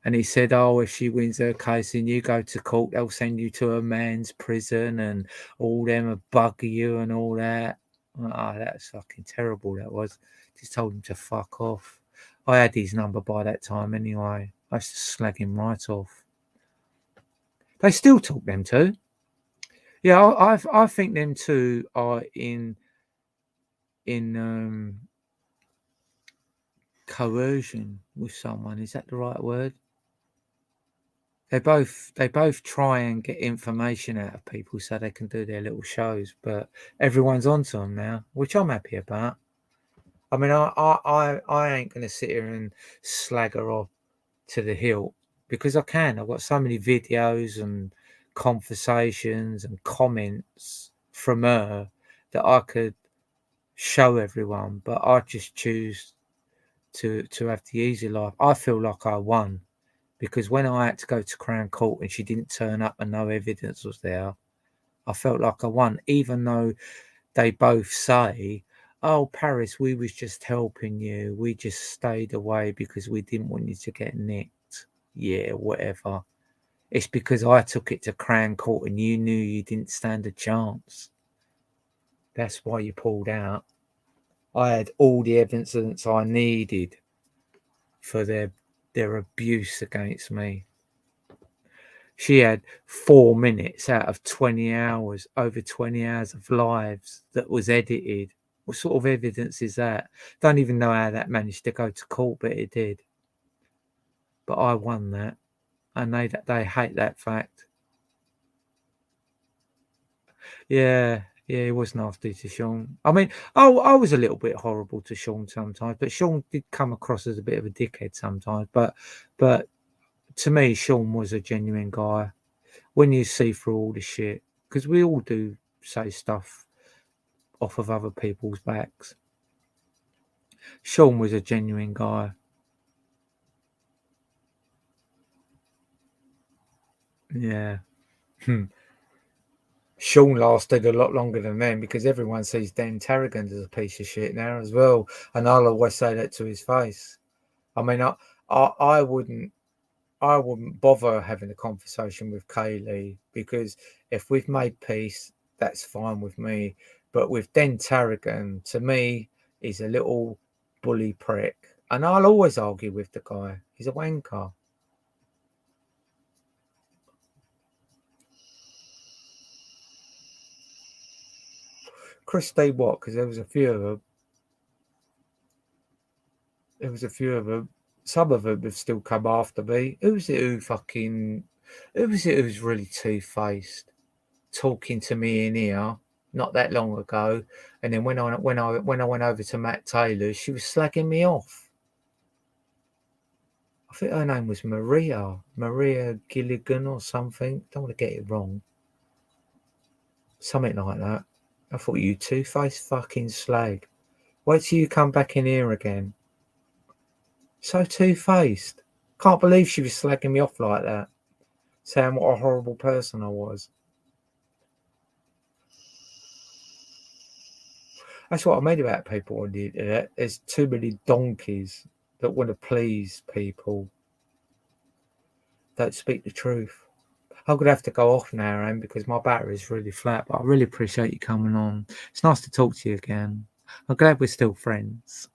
And he said, oh, if she wins her case and you go to court, they'll send you to a man's prison and all them will bugger you and all that. Oh, that's fucking terrible, that was. Just told him to fuck off. I had his number by that time anyway. I used to slag him right off. They still talk, them two. Yeah, I think them two are in coercion with someone. Is that the right word? They both try and get information out of people so they can do their little shows, but everyone's onto them now, which I'm happy about. I mean, I ain't gonna sit here and slag her off to the hilt because I can. I've got so many videos and conversations and comments from her that I could show everyone, but I just choose to have the easy life. I feel like I won because when I had to go to Crown Court and she didn't turn up and no evidence was there, I felt like I won, even though they both say, oh, Paris, we was just helping you. We just stayed away because we didn't want you to get nicked. Yeah, whatever. It's because I took it to Crown Court and you knew you didn't stand a chance. That's why you pulled out. I had all the evidence I needed for their abuse against me. She had 4 minutes out of 20 hours, over 20 hours of lives that was edited. What sort of evidence is that? Don't even know how that managed to go to court, but it did. But I won that, and they hate that fact. Yeah, he was nasty to Sean. I mean, I was a little bit horrible to Sean sometimes, but Sean did come across as a bit of a dickhead sometimes. But to me, Sean was a genuine guy. When you see through all the shit, because we all do say stuff off of other people's backs. Sean was a genuine guy. Yeah. Sean lasted a lot longer than them because everyone sees Dan Tarragon as a piece of shit now as well. And I'll always say that to his face. I mean, I wouldn't bother having a conversation with Kaylee because if we've made peace, that's fine with me. But with Den Tarragon, to me, he's a little bully prick. And I'll always argue with the guy. He's a wanker. Christy what? Because there was a few of them. There was a few of them. Some of them have still come after me. Who's it who fucking Who was it who was really two-faced, talking to me in here not that long ago, and then when I went over to Matt Taylor's, she was slagging me off. I think her name was Maria Gilligan or something. Don't want to get it wrong. Something like that. I thought, you two-faced fucking slag. Wait till you come back in here again. So two-faced. Can't believe she was slagging me off like that. Saying what a horrible person I was. That's what I mean about people on the internet. There's too many donkeys that want to please people. Don't speak the truth. I'm going to have to go off now, Aaron, because my battery's really flat, but I really appreciate you coming on. It's nice to talk to you again. I'm glad we're still friends.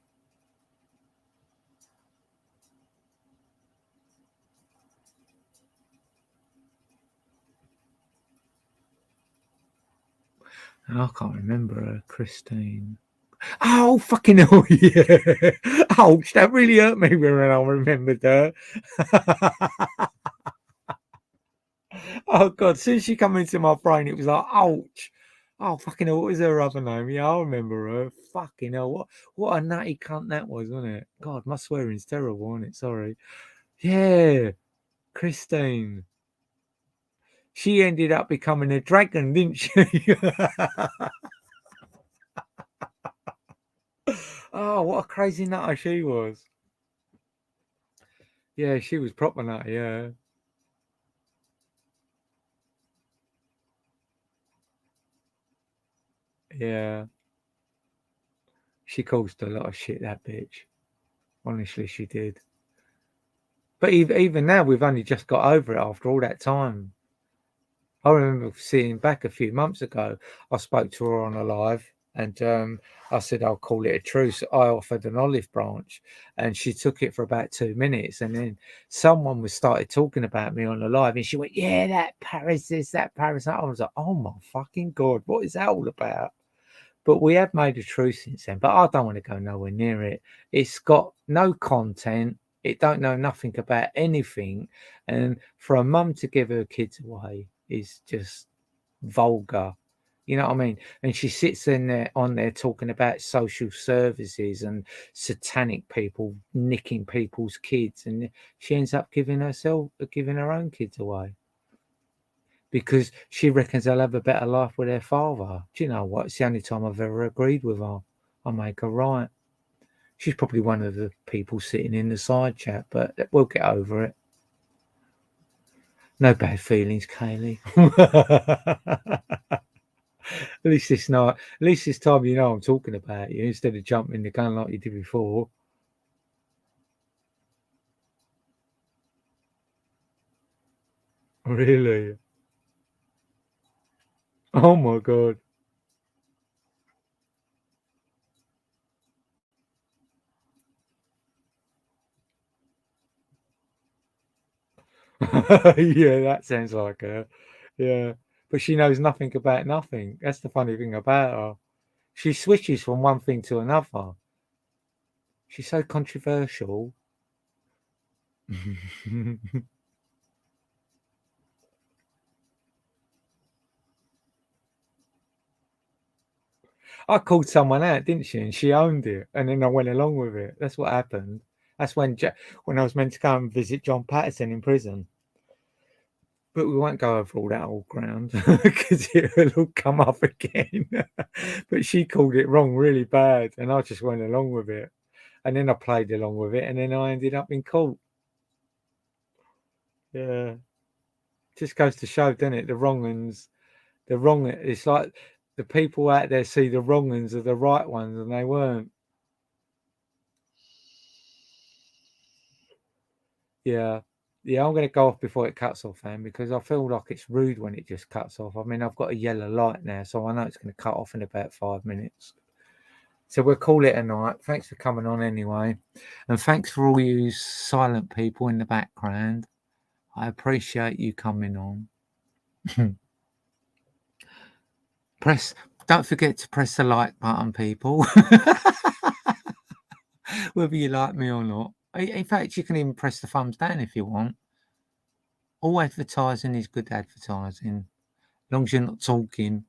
I can't remember her, Christine. Oh, fucking hell, yeah. Ouch, that really hurt me when I remembered her. Oh, God, as soon as she come into my brain, it was like, ouch. Oh, fucking hell, what was her other name? Yeah, I remember her. Fucking hell, what a nutty cunt that was, wasn't it? God, my swearing's terrible, isn't it? Sorry. Yeah, Christine. She ended up becoming a dragon, didn't she? Oh, what a crazy nutter she was. Yeah, she was proper nutty, yeah. Yeah. She caused a lot of shit, that bitch. Honestly, she did. But even now, we've only just got over it after all that time. I remember seeing back a few months ago, I spoke to her on a live and I said, I'll call it a truce. I offered an olive branch and she took it for about 2 minutes. And then someone was started talking about me on the live and she went, yeah, that Paris this, that Paris that. I was like, oh my fucking God, what is that all about? But we have made a truce since then, but I don't want to go nowhere near it. It's got no content. It don't know nothing about anything. And for a mum to give her kids away is just vulgar. You know what I mean? And she sits in there on there talking about social services and satanic people nicking people's kids, and she ends up giving her own kids away because she reckons they'll have a better life with their father. Do you know what? It's the only time I've ever agreed with her. I make her right. She's probably one of the people sitting in the side chat, but we'll get over it. No bad feelings, Kaylee. At least this night, at least this time you know I'm talking about you instead of jumping the gun like you did before. Really? Oh my God. Yeah, that sounds like her. Yeah. But she knows nothing about nothing. That's the funny thing about her. She switches from one thing to another. She's so controversial. I called someone out, didn't she? And she owned it. And then I went along with it. That's what happened. That's when I was meant to go and visit John Patterson in prison. But we won't go over all that old ground because it'll all come up again. But she called it wrong really bad. And I just went along with it. And then I played along with it. And then I ended up in court. Yeah. Just goes to show, doesn't it? It's like the people out there see the wrong ones are the right ones and they weren't. Yeah. Yeah, I'm going to go off before it cuts off, Anne, because I feel like it's rude when it just cuts off. I mean, I've got a yellow light now, so I know it's going to cut off in about 5 minutes. So we'll call it a night. Thanks for coming on anyway. And thanks for all you silent people in the background. I appreciate you coming on. Don't forget to press the like button, people. Whether you like me or not. In fact, you can even press the thumbs down if you want. All advertising is good advertising, as long as you're not talking.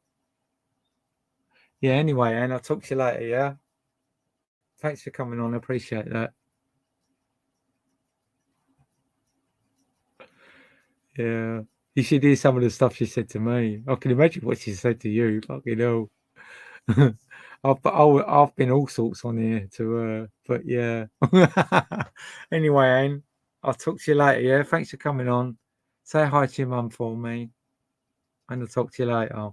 Yeah, anyway, Anne, I'll talk to you later, yeah? Thanks for coming on, I appreciate that. Yeah. You should hear some of the stuff she said to me. I can imagine what she said to you, fucking hell. I've been all sorts on here to her, but yeah. Anyway, Anne, I'll talk to you later, yeah? Thanks for coming on. Say hi to your mum for me, and I'll talk to you later.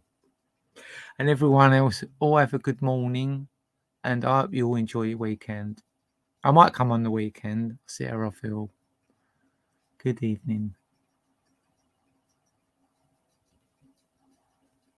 And everyone else, all have a good morning, and I hope you all enjoy your weekend. I might come on the weekend, see how I feel. Good evening.